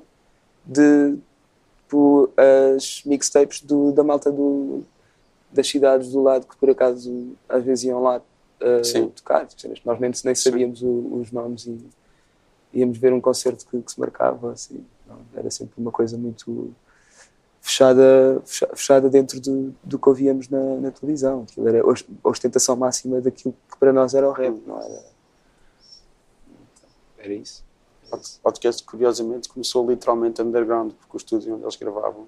as mixtapes da malta das cidades do lado, que por acaso às vezes iam lá tocar. Nós nem sabíamos os nomes e íamos ver um concerto que se marcava. Assim. Não, era sempre uma coisa muito fechada dentro do que ouvíamos na televisão. Aquilo era a ostentação máxima daquilo que para nós era o rap, não era? Era isso. O podcast, curiosamente, começou literalmente underground, porque o estúdio onde eles gravavam,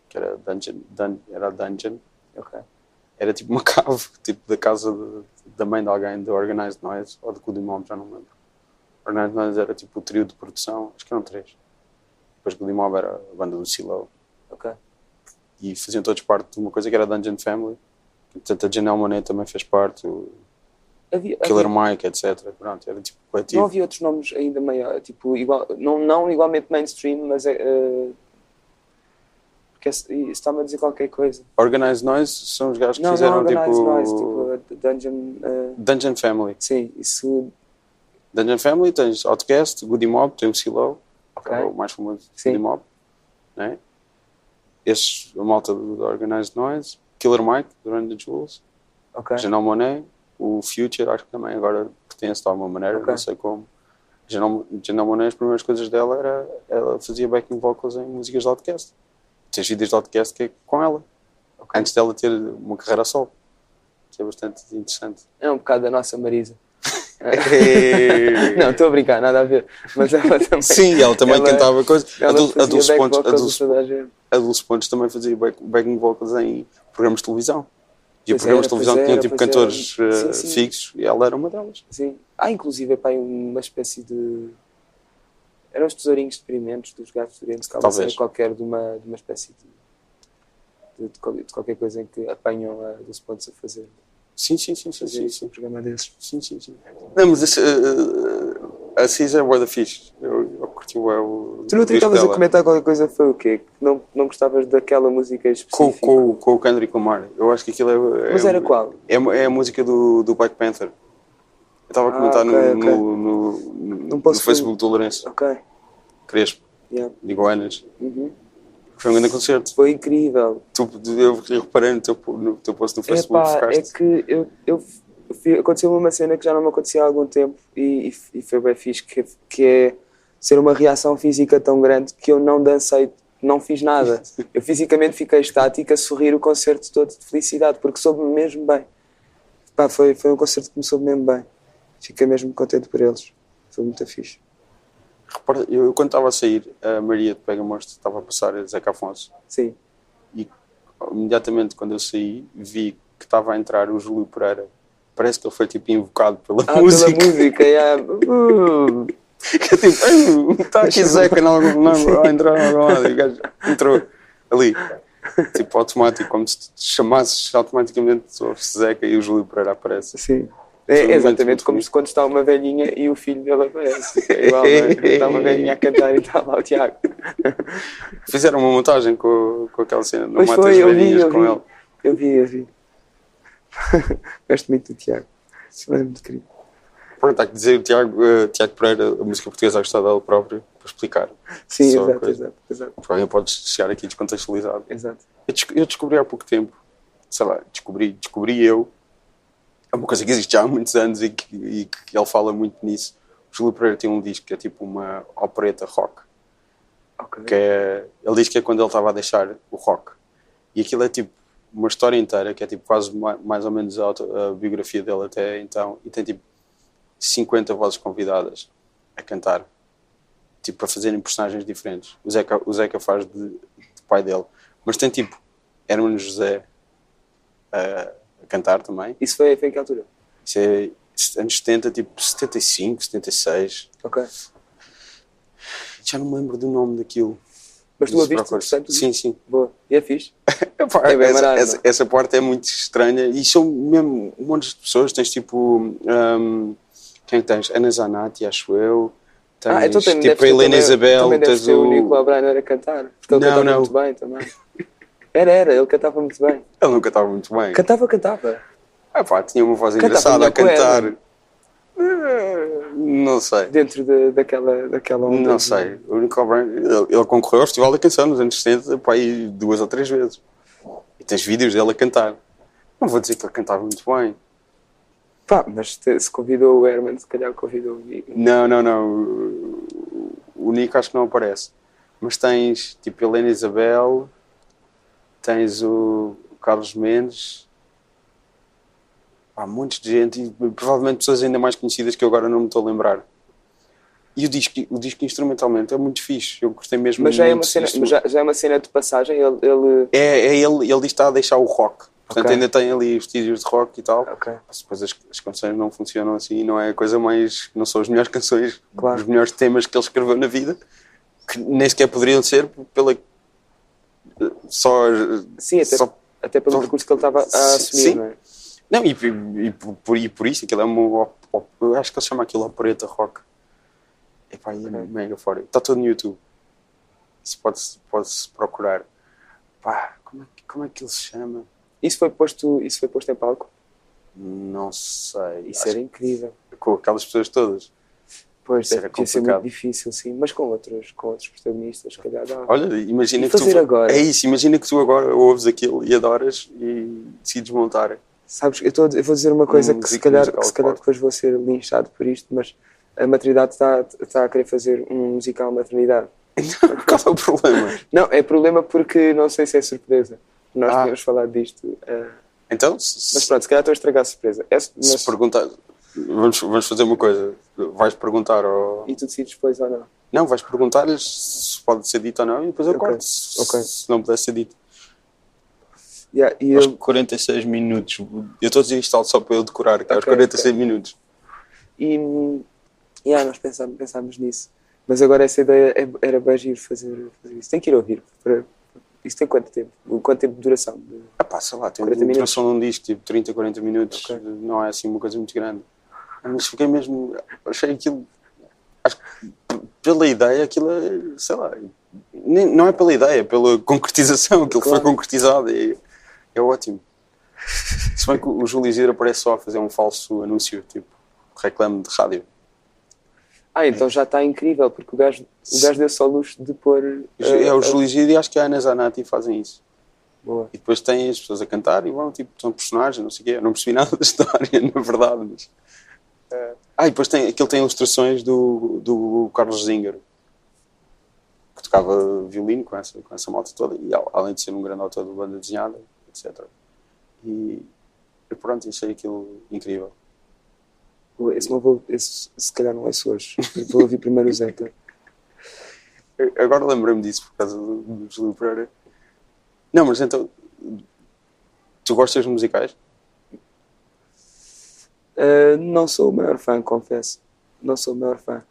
que era Dungeon, era tipo uma cave, tipo da casa da mãe de alguém, do Organized Noise, ou do Goodimob, já não me lembro. Organized Noise era tipo o trio de produção, acho que eram 3. Depois Goodimob era a banda do Silo. E faziam todos parte de uma coisa que era a Dungeon Family. Portanto, a Janelle Monáe também fez parte, Killer Mike, etc. Pronto, era tipo coletivo. Não havia outros nomes ainda maiores, tipo, não igualmente mainstream, mas porque isso está-me a dizer qualquer coisa. Organized Noise são os gajos que fizeram Organized Noise, tipo Dungeon Family. Sim, isso. Dungeon Family, tens Outkast, Goodimob, tem o Silo, que é o mais famoso de Goodimob, né? A malta do Organized Noise, Killer Mike, do Run the Jewels, Janelle Monáe, o Future, acho que também agora pertence de alguma maneira, não sei como. Janelle Monáe, as primeiras coisas dela ela fazia backing vocals em músicas de Outkast. Tens vídeos de Outkast que é com ela, antes dela ter uma carreira solo. Isso é bastante interessante. É um bocado da nossa Marisa. Não, estou a brincar, nada a ver. Mas ela também. Sim, ela também cantava coisas. A Dulce Pontes também fazia backing vocals em programas de televisão. E programas de televisão que tinham tipo cantores fixos e ela era uma delas. Sim. Há inclusive uma espécie de. Eram os tesourinhos de experimentos dos gatos fedorentos, que Talvez. qualquer de uma espécie de qualquer coisa em que apanham a Dulce Pontes a fazer um programa desses. Sim. Não, mas a Cis é bué da fixe. Eu curti o Tu não disco estavas a dela. comentar qualquer coisa, foi o quê? Que não gostavas daquela música específica? Com o Kendrick Lamar. Eu acho que aquilo é... Mas era qual? É a música do Black Panther. Eu estava a comentar ok. no posso- Facebook do Lourenço. Ok. Crespo, Yeah. de Iguanas. Uhum. Foi um grande concerto. Foi incrível. Eu reparei no teu post no Facebook. Epá, é Ficaste. que aconteceu uma cena que já não me acontecia há algum tempo e foi bem fixe, que é ser uma reação física tão grande que eu não dancei, não fiz nada. Eu fisicamente fiquei estática a sorrir o concerto todo de felicidade, porque soube-me mesmo bem. Pá, foi um concerto que me soube mesmo bem. Fiquei mesmo contente por eles. Foi muito fixe. Repara, eu quando estava a sair, a Maria de Pega Monstro estava a passar a Zeca Afonso. Sim. E imediatamente quando eu saí, vi que estava a entrar o Júlio Pereira. Parece que ele foi tipo invocado pela música. Pela música, yeah. Que é tipo, está aqui Zeca a entrar em algum lado. E o gajo entrou ali. Tipo automático, como se chamasses automaticamente ouve-se Zeca e o Júlio Pereira aparece. Sim. Foi um É momento exatamente muito como bonito. se quando está uma velhinha e o filho dele aparece. É igual, não é? Está uma velhinha a cantar e está lá o Tiago. Fizeram uma montagem com aquela cena. Não Pois mata foi, as eu velhinhas vi. com ele. Eu vi. Gosto muito do Tiago. Isso é muito querido. Pronto, está a dizer o Tiago Pereira, a música portuguesa a gostar dele próprio, para explicar. Sim, Só a exato. Porque alguém pode chegar aqui descontextualizado. Exato. Eu descobri há pouco tempo, sei lá, descobri eu, é uma coisa que existe já há muitos anos e que ele fala muito nisso. O Júlio Pereira tem um disco que é tipo uma opereta rock. Ok. Ele diz que é quando ele estava a deixar o rock. E aquilo é tipo uma história inteira, que é tipo quase mais ou menos a biografia dele até então, e tem tipo 50 vozes convidadas a cantar, tipo para fazerem personagens diferentes. O Zeca faz de pai dele, mas tem tipo Hermano José a cantar também. Isso foi em que altura? Isso é anos 70, tipo 75, 76. Ok. Já não me lembro do nome daquilo. Mas tu Isso ouviste, procura. portanto? Sim. Boa. E é fixe? Epá, É bem marado. essa parte é muito estranha e são mesmo um monte de pessoas. Tens tipo quem tens? Ana Zanatti, acho eu. Tens então tipo a Helena Isabel. Também deve Tens ter o Nicolau Breiner a cantar, porque ele cantava muito bem também. Era, ele cantava muito bem. Ele nunca estava muito bem. Cantava. Tinha uma voz Cantava engraçada a melhor que o cantar. Herman. Não sei. Dentro daquela onda. Não sei. O Nicolau Breiner, ele concorreu ao Festival da Canção nos anos 70, pá, aí 2 ou 3 vezes. E tens vídeos dele a cantar. Não vou dizer que ele cantava muito bem. Pá, mas se convidou o Herman, se calhar convidou o Nico. Não. O Nico acho que não aparece. Mas tens tipo Helena Isabel, tens o Carlos Mendes, há montes de gente e provavelmente pessoas ainda mais conhecidas que eu agora não me estou a lembrar. E o disco instrumentalmente é muito fixe. Eu gostei mesmo Mas muito. já é uma cena de passagem. Ele... Ele diz que está a deixar o rock. Portanto, Ok. ainda tem ali vestígios de rock e tal. Ok. Mas depois as canções não funcionam assim, não é a coisa mais. Não são as melhores canções, Claro. os melhores temas que ele escreveu na vida, que nem sequer poderiam ser pela. Só. Sim, até pelo percurso que ele estava a assumir, Sim. não é? Não, e por isso, aquilo é uma. Eu acho que ele chama aquilo opereta rock. Epá, é mega fora. Está todo no YouTube. Isso pode-se procurar. Pá, como é que ele se chama? Isso foi posto em palco? Não sei. Isso era incrível. Com aquelas pessoas todas. Pois, Isso era devia ser complicado. muito difícil, sim. Mas com outros protagonistas, se calhar dá. Olha, imagina E que fazer tu... agora? É isso, imagina que tu agora ouves aquilo e adoras e decides montar. Sabes, eu vou dizer uma coisa que se calhar depois vou ser linchado por isto, mas a maternidade está a querer fazer um musical maternidade. Qual é o problema? Não, é problema porque não sei se é surpresa. Nós tínhamos falado disto. Então, Mas pronto, se calhar estou a estragar a surpresa. se perguntar... Vamos fazer uma coisa. Vais perguntar ao... E tu decides depois ou não? Não, vais perguntar-lhes se pode ser dito ou não e depois eu Ok. corto. Ok. Se não puder ser dito. Yeah, e Aos eu, 46 minutos. Eu estou a dizer isto só para eu decorar, que é aos Ok, 46 minutos. nós pensámos nisso. Mas agora essa ideia era bem giro fazer isso. Tem que ir ouvir. Isso tem quanto tempo? Quanto tempo de duração? Sei lá, tem 40 uma duração de um disco, tipo 30, 40 minutos. Okay. Não é assim uma coisa muito grande. Mas fiquei mesmo... Achei aquilo... Acho que pela ideia, aquilo é... Sei lá... Não é pela ideia, é pela concretização. Aquilo foi concretizado e é ótimo. Se bem que o Júlio Isidro aparece só a fazer um falso anúncio, tipo, reclame de rádio. Então já está incrível, porque o gajo deu só luxo de pôr... o Júlio Isidro e acho que a Ana Zanatti fazem isso. Boa. E depois tem as pessoas a cantar e vão, tipo, são personagens, não sei o quê. Eu não percebi nada da história, na verdade, mas... e depois aquele tem ilustrações do Carlos Zinger, que tocava violino com essa malta toda, e além de ser um grande autor de banda desenhada, etc. E pronto, achei aquilo incrível. Esse se calhar não é hoje. Vou ouvir primeiro o Zeca. Agora lembrei-me disso por causa do Júlio Pereira. Não, mas então... Tu gostas de musicais? Não sou o maior fã, confesso. Não sou o maior fã.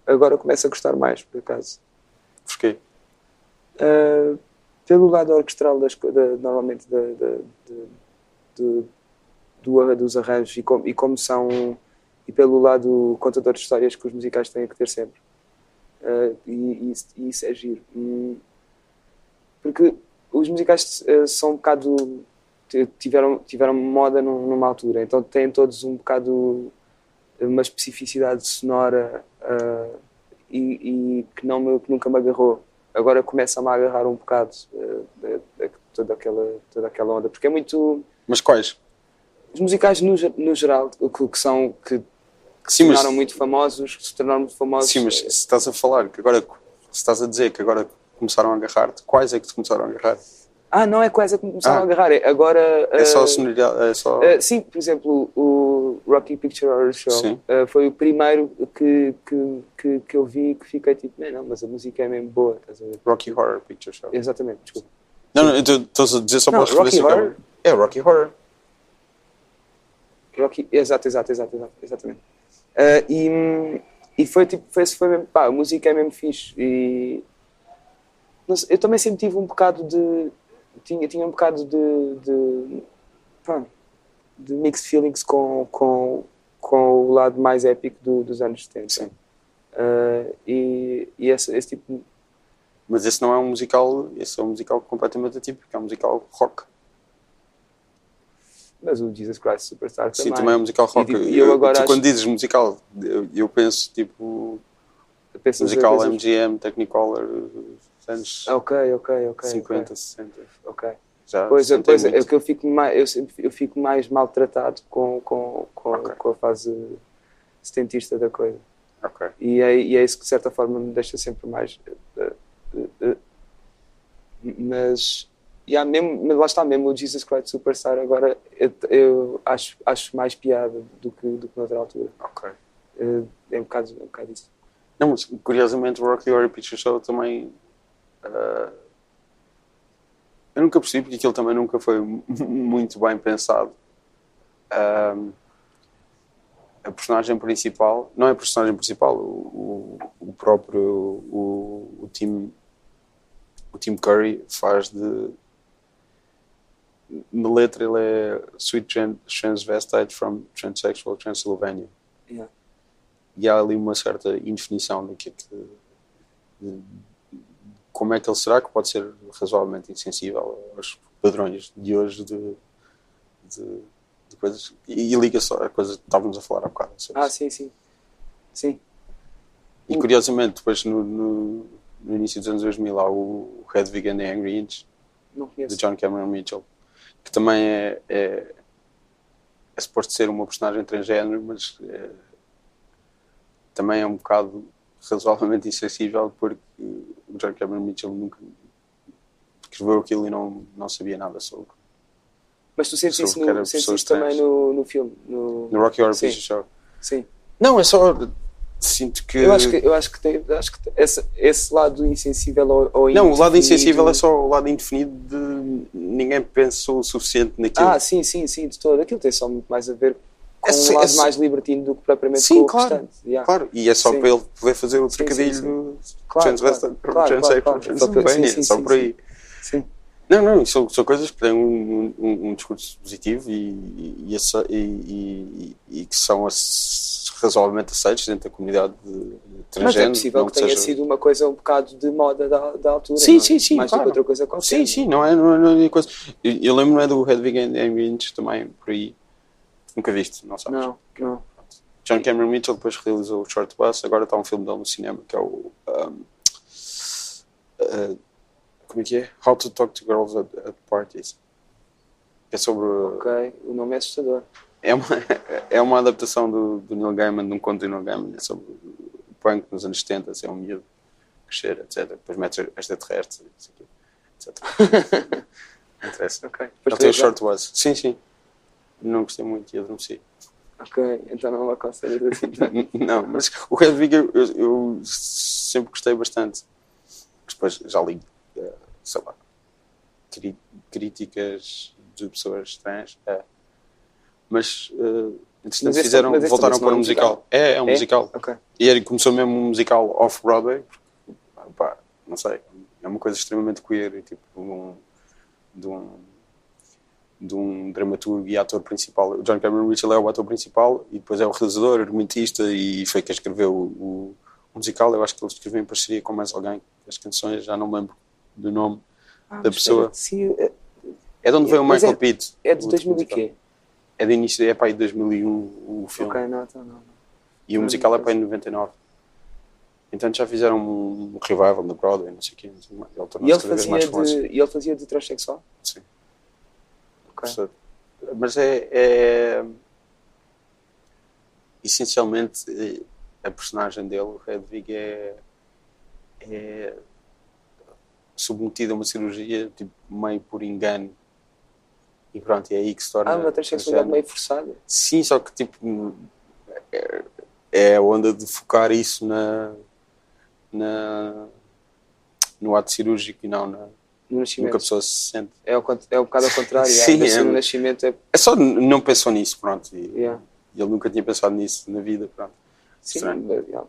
Agora começo a gostar mais, por acaso. Porquê? Pelo lado orquestral normalmente dos arranjos e como são, e pelo lado contador de histórias que os musicais têm que ter sempre. E isso é giro. Porque os musicais são um bocado... tiveram moda numa altura, então têm todos um bocado uma especificidade sonora e que nunca me agarrou. Agora começa-me a agarrar um bocado toda aquela onda, porque é muito... Mas quais? Os musicais no geral, que se tornaram muito famosos, Sim, mas se estás a falar, que agora, se estás a dizer que agora começaram a agarrar-te, quais é que te começaram a agarrar? Não é quase a que começaram a agarrar. Agora... É só a sonoridade? Sim, por exemplo, o Rocky Picture Horror Show foi o primeiro que eu vi que fiquei tipo, não, mas a música é mesmo boa. Estás a ver? Rocky Horror Picture Show. Exatamente, desculpa. Não, estou a dizer só para as referências. Rocky Horror? É Rocky Horror. Exatamente. E foi tipo, foi mesmo, a música é mesmo fixe. E eu também sempre tive um bocado de... Tinha um bocado de mixed feelings com o lado mais épico dos anos 70. Sim. E esse tipo... Mas esse não é um musical, esse é um musical completamente atípico, é um musical rock. Mas o Jesus Christ Superstar também. Sim, também é um musical rock. Quando dizes musical, eu penso tipo... musical MGM, Technicolor, anos 50, 60. Ok. Pois é que eu fico mais maltratado com a fase setentista da coisa. Okay. E é isso que de certa forma me deixa sempre mais... Mas lá está mesmo o Jesus Christ Superstar agora eu acho mais piada do que noutra altura. Ok. É um bocado isso. Não, mas curiosamente o Rocky Horror Picture Show também eu nunca percebi porque aquilo também nunca foi muito bem pensado. A personagem principal, não é a personagem principal, o próprio o Tim Curry faz de... Na letra ele é Sweet Transvestite from Transsexual Transylvania. Yeah. E há ali uma certa indefinição do que como é que ele será, que pode ser razoavelmente insensível aos padrões de hoje de coisas, e liga só a coisa que estávamos a falar há bocado. Sim. E curiosamente, depois no início dos anos 2000 há o Hedwig and the Angry Inch, de John Cameron Mitchell, que também é suposto ser uma personagem transgénero, mas também é um bocado razoavelmente insensível, porque o John Cameron Mitchell nunca escreveu aquilo e não sabia nada sobre. Mas tu sentes isso também no filme? No Rocky Horror Picture Show? Sim. Não, é só... Sinto que... Eu acho que tem esse lado insensível ou não, o lado insensível é só o lado indefinido de ninguém pensou o suficiente naquilo. Sim, de todo. Aquilo tem só muito mais a ver um lado mais libertino do que propriamente sim, com o claro, restante. Yeah. Claro, e é só Sim. para ele poder fazer o Sim, trocadilho sim, sim. do Claro, claro. Transylvania, só por aí. Sim. Não, são coisas que têm um discurso positivo e que são razoavelmente aceitos dentro da comunidade de Mas transgênero. é possível que tenha sido uma coisa um bocado de moda da altura. Sim, não é? sim, Mais claro. do que outra coisa qualquer. Sim, não é coisa. Eu lembro-me do Hedwig and Heinrich também, por aí. Nunca viste, não sabes? Não. John Cameron Mitchell depois realizou o Short Bus, agora está um filme dele no cinema que é o... como é que é? How to Talk to Girls at Parties. É sobre... Ok, o nome é assustador. É uma adaptação do Neil Gaiman, de um conto do Neil Gaiman, é sobre o punk nos anos 70, é um miúdo crescer, etc. Depois mete extraterrestres, etc. Não interessa. Okay. Ele tem o Short Bus. Sim. Não gostei muito e adormeci. Ok, então não aconselho assim. Não, mas o Hedwig eu sempre gostei bastante. Depois já li, sei lá, críticas de pessoas trans. Mas voltaram para um musical. É um musical. Okay. E ele começou mesmo um musical off-Broadway. Não sei, é uma coisa extremamente queer, tipo de um dramaturgo e ator principal. O John Cameron Mitchell é o ator principal e depois é o realizador, argumentista e foi quem escreveu o musical. Eu acho que ele escreveu em parceria com mais alguém. As canções, já não me lembro do nome da pessoa. É de onde veio o Michael Pitt. É de 2000 e quê? É de início, é para aí de 2001 o filme. Ok, não. E o musical é para aí de 99. Então já fizeram um revival na Broadway, não sei o quê. E ele fazia de transexual? Sim. Okay. Mas essencialmente a personagem dele, o Hedwig, é submetida a uma cirurgia tipo, meio por engano e pronto, é aí que se torna uma transexualidade meio forçada. Sim, só que tipo é a onda de focar isso no ato cirúrgico e não no que a pessoa se sente. É um bocado ao contrário. Sim, no nascimento é só não pensou nisso, pronto. E ele nunca tinha pensado nisso na vida, pronto. Sim, é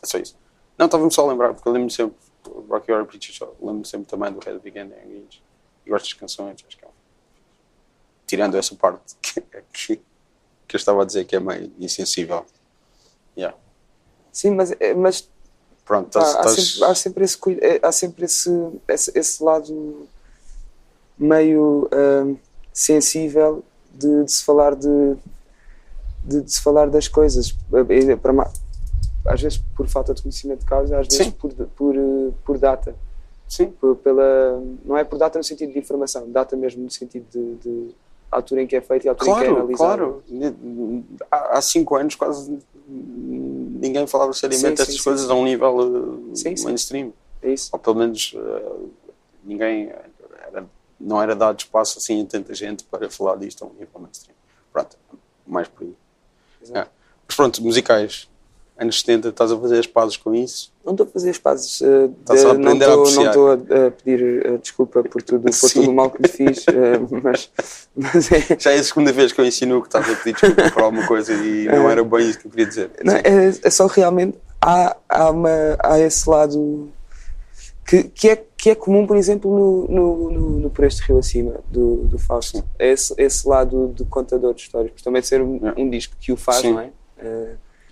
só isso. Não, estava-me só a lembrar, porque eu lembro-me sempre Rocky Horror Picture Show, lembro-me sempre também do Hedwig and Heinrich e gosto das canções, acho que é tirando essa parte que eu estava a dizer que é meio insensível. Sim, mas pronto, há sempre esse lado meio sensível de se falar de se falar das coisas, às vezes por falta de conhecimento de causa, às vezes por data. Sim. Não é por data no sentido de informação, data mesmo no sentido de altura em que é feito e altura em que é analisado. Claro. Há 5 anos quase ninguém falava seriamente destas coisas a um nível mainstream. É isso. Ou pelo menos não era dado espaço assim a tanta gente para falar disto a um nível mainstream. Pronto, mais por aí. Mas pronto, musicais. Anos 70, estás a fazer as pazes com isso? Não estou a fazer as pazes. Estás a aprender a apreciar. Não estou a pedir desculpa por tudo o mal que me fiz, mas é... Já é a segunda vez que eu ensino que estás a pedir desculpa por alguma coisa e não era bem isso que eu queria dizer. Não, é só realmente há esse lado que é comum, por exemplo, no Por Este Rio Acima, do Fausto. É esse lado de contador de histórias, por também ser um disco que o faz, não é?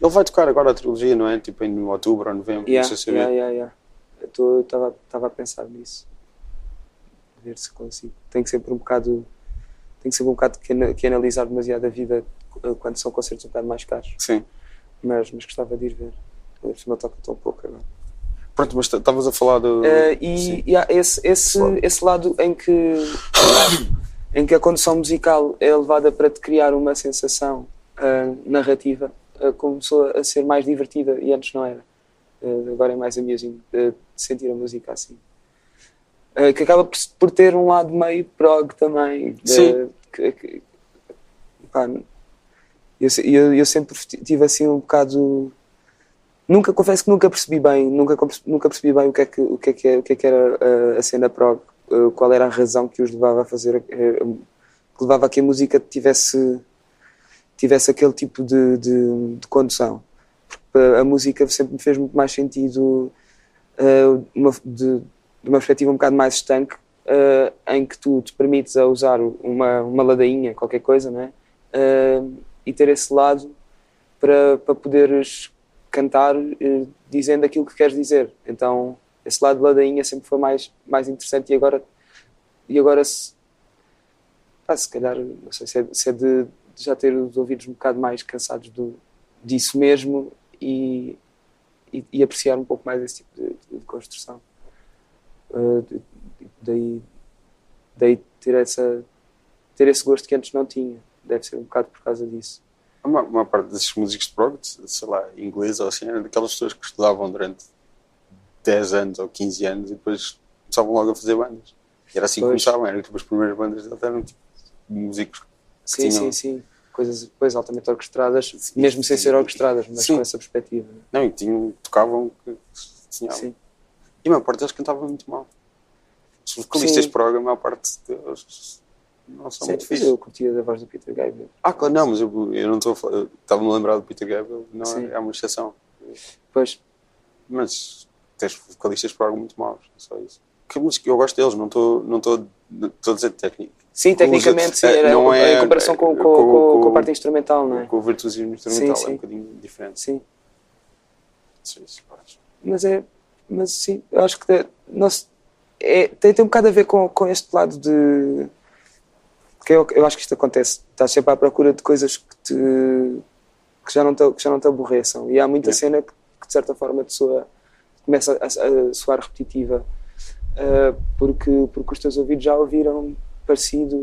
Ele vai tocar agora a trilogia, não é? Tipo em outubro ou novembro, não sei se eu estava a pensar nisso. A ver se consigo. Tem que sempre um bocado que analisar demasiado a vida quando são concertos um bocado mais caros. Sim. Mas gostava de ir ver. Afinal toca tão pouco agora. Pronto, mas estavas a falar do... E há esse lado em que a condução musical é levada para te criar uma sensação narrativa, começou a ser mais divertida e antes não era. Agora é mais amusing de sentir a música assim. Que acaba por ter um lado meio prog também. Sim. Eu sempre tive assim um bocado... Confesso que nunca percebi bem o que é que era a cena prog, qual era a razão que os levava a fazer, que levava a que a música tivesse tivesse aquele tipo de condução. Porque a música sempre me fez muito mais sentido de uma perspectiva um bocado mais estanque, em que tu te permites a usar uma ladainha, qualquer coisa, não é? E ter esse lado para poderes cantar dizendo aquilo que queres dizer. Então esse lado de ladainha sempre foi mais interessante, e agora se calhar, não sei se é de já ter os ouvidos um bocado mais cansados disso mesmo e apreciar um pouco mais esse tipo de construção. Daí ter esse gosto que antes não tinha. Deve ser um bocado por causa disso. Uma parte desses músicos de prog, sei lá, inglês ou assim, era daquelas pessoas que estudavam durante 10 anos ou 15 anos e depois começavam logo a fazer bandas. E era assim que começavam, eram tipo as primeiras bandas deles, eram tipo músicos que tinham... Sim. Coisas depois altamente orquestradas, mesmo sem ser orquestradas, mas com essa perspectiva. Não, e tocavam que tinham. Sim. E a maior parte deles cantavam muito mal. Os vocalistas de prog, a maior parte deles não são muito difíceis. Eu curtia da voz do Peter Gabriel. Claro, não, mas eu não estou a falar. Estava-me a lembrar do Peter Gabriel, não é uma exceção. Pois. Mas tens vocalistas de prog muito maus, só isso. Que música, eu gosto deles, não estou a dizer técnico. Sim, tecnicamente, sim, era não em comparação com a parte instrumental, não é? Com o virtuosismo instrumental é um bocadinho diferente. Sim. Sim, isso pode. Mas sim, eu acho que tem um bocado a ver com este lado de... que eu acho que isto acontece. Estás sempre à procura de coisas que já não te aborreçam. E há muita cena que de certa forma começa a soar repetitiva. Porque os teus ouvidos já ouviram parecido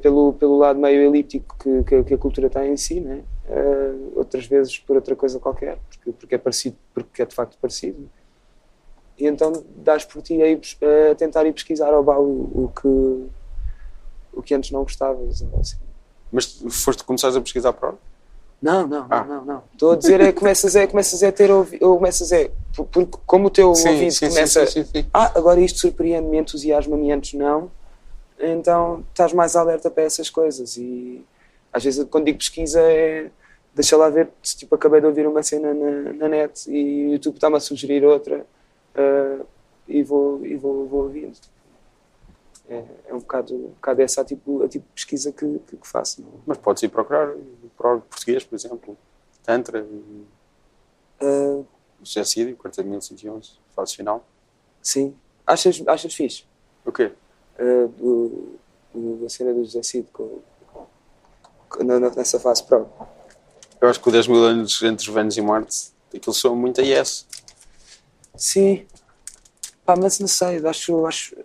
pelo lado meio elíptico que a cultura tem em si, né? Outras vezes por outra coisa qualquer, porque é parecido, porque é de facto parecido. E então dás por ti a tentar ir pesquisar ao baú o que antes não gostavas. Assim. Mas começaste a pesquisar prog? Não. Estou a dizer começas a ter porque como o teu ouvido começa agora isto surpreende-me, entusiasma-me, antes não, então estás mais alerta para essas coisas. E às vezes quando digo pesquisa deixa lá ver, tipo, acabei de ouvir uma cena na net e o YouTube está-me a sugerir outra, e vou ouvindo. É um bocado essa a tipo de pesquisa que faço. Não? Mas podes ir procurar prog português, por exemplo, Tantra, Suicídio, 40.111, fase final. Sim. Achas fixe? O quê? A cena do José Cid nessa fase prog. Eu acho que o 10 mil anos entre Vênus e Marte, aquilo soa muito a yes. Sim. Mas não sei, acho não sei.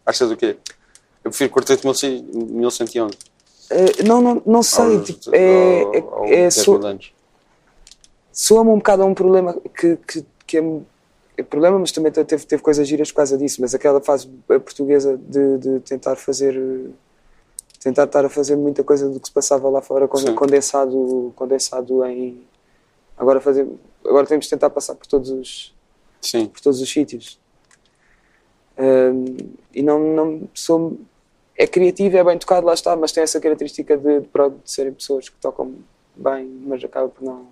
Achas o quê? Eu prefiro 48.111. Não sei. Soa-me um bocado a um problema que é problema, mas também teve coisas giras por causa disso. Mas aquela fase portuguesa de tentar estar a fazer muita coisa do que se passava lá fora, condensado em... Agora temos de tentar passar por todos os sítios. E não sou... É criativo, é bem tocado, lá está, mas tem essa característica de serem pessoas que tocam bem, mas acaba por não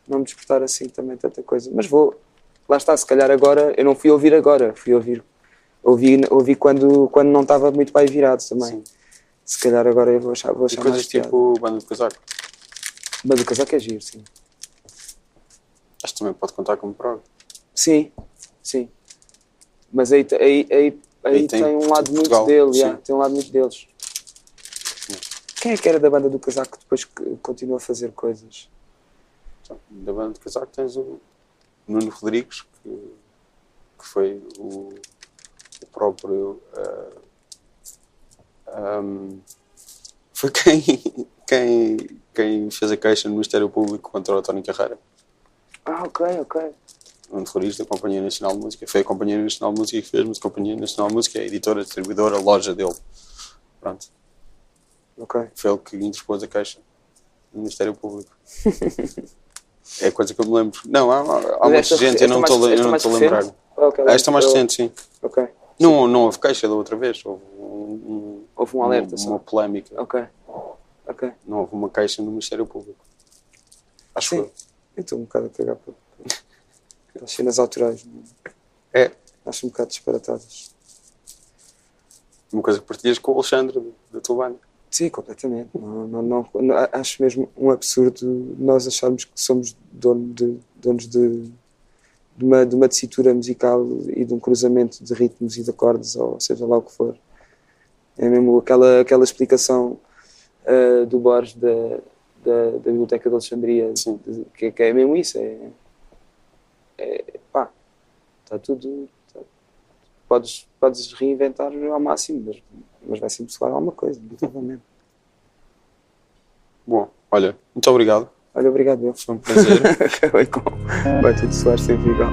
me despertar assim também tanta coisa. Mas lá está, se calhar agora, eu não fui ouvir agora, ouvi quando não estava muito bem virado também. Sim. Se calhar agora eu vou achar coisas mais tipo Banda do Casaco? Banda do Casaco é giro, sim. Acho que também pode contar como prog. Sim. Mas aí tem um lado muito dele, tem um lado muito deles. Sim. Quem é que era da Banda do Casaco que depois continua a fazer coisas? Da Banda do Casaco tens o Nuno Rodrigues, que foi o próprio... foi quem fez a queixa no Ministério Público contra o António Carreira. Ok. Um terrorista da Companhia Nacional de Música. Foi a Companhia Nacional de Música que fez, mas a Companhia Nacional de Música é a editora, a distribuidora, a loja dele. Pronto. Ok. Foi ele que interpôs a queixa no Ministério Público. É a coisa que eu me lembro. Não, há muita gente, eu não estou a lembrar. Esta é mais recente, sim. Ok. Não houve queixa da outra vez. Houve houve um alerta só. Uma polémica. Ok. Não houve uma queixa no Ministério Público. Acho Sim. eu. Eu estou um bocado a cagar para as cenas autorais. É. Acho um bocado disparatadas. Uma coisa que partilhas com o Alexandre, da tua banda. Sim, completamente. Não, acho mesmo um absurdo nós acharmos que somos donos de uma tessitura musical e de um cruzamento de ritmos e de acordes, ou seja lá o que for. É mesmo aquela explicação do Borges da Biblioteca de Alexandria, que é mesmo isso. Pá, está tudo... Podes reinventar ao máximo, mas vai sempre soar alguma coisa, provavelmente. Bom, olha, muito obrigado. Olha, obrigado, eu. Foi um prazer. Acabei com... Vai tudo soar sempre igual.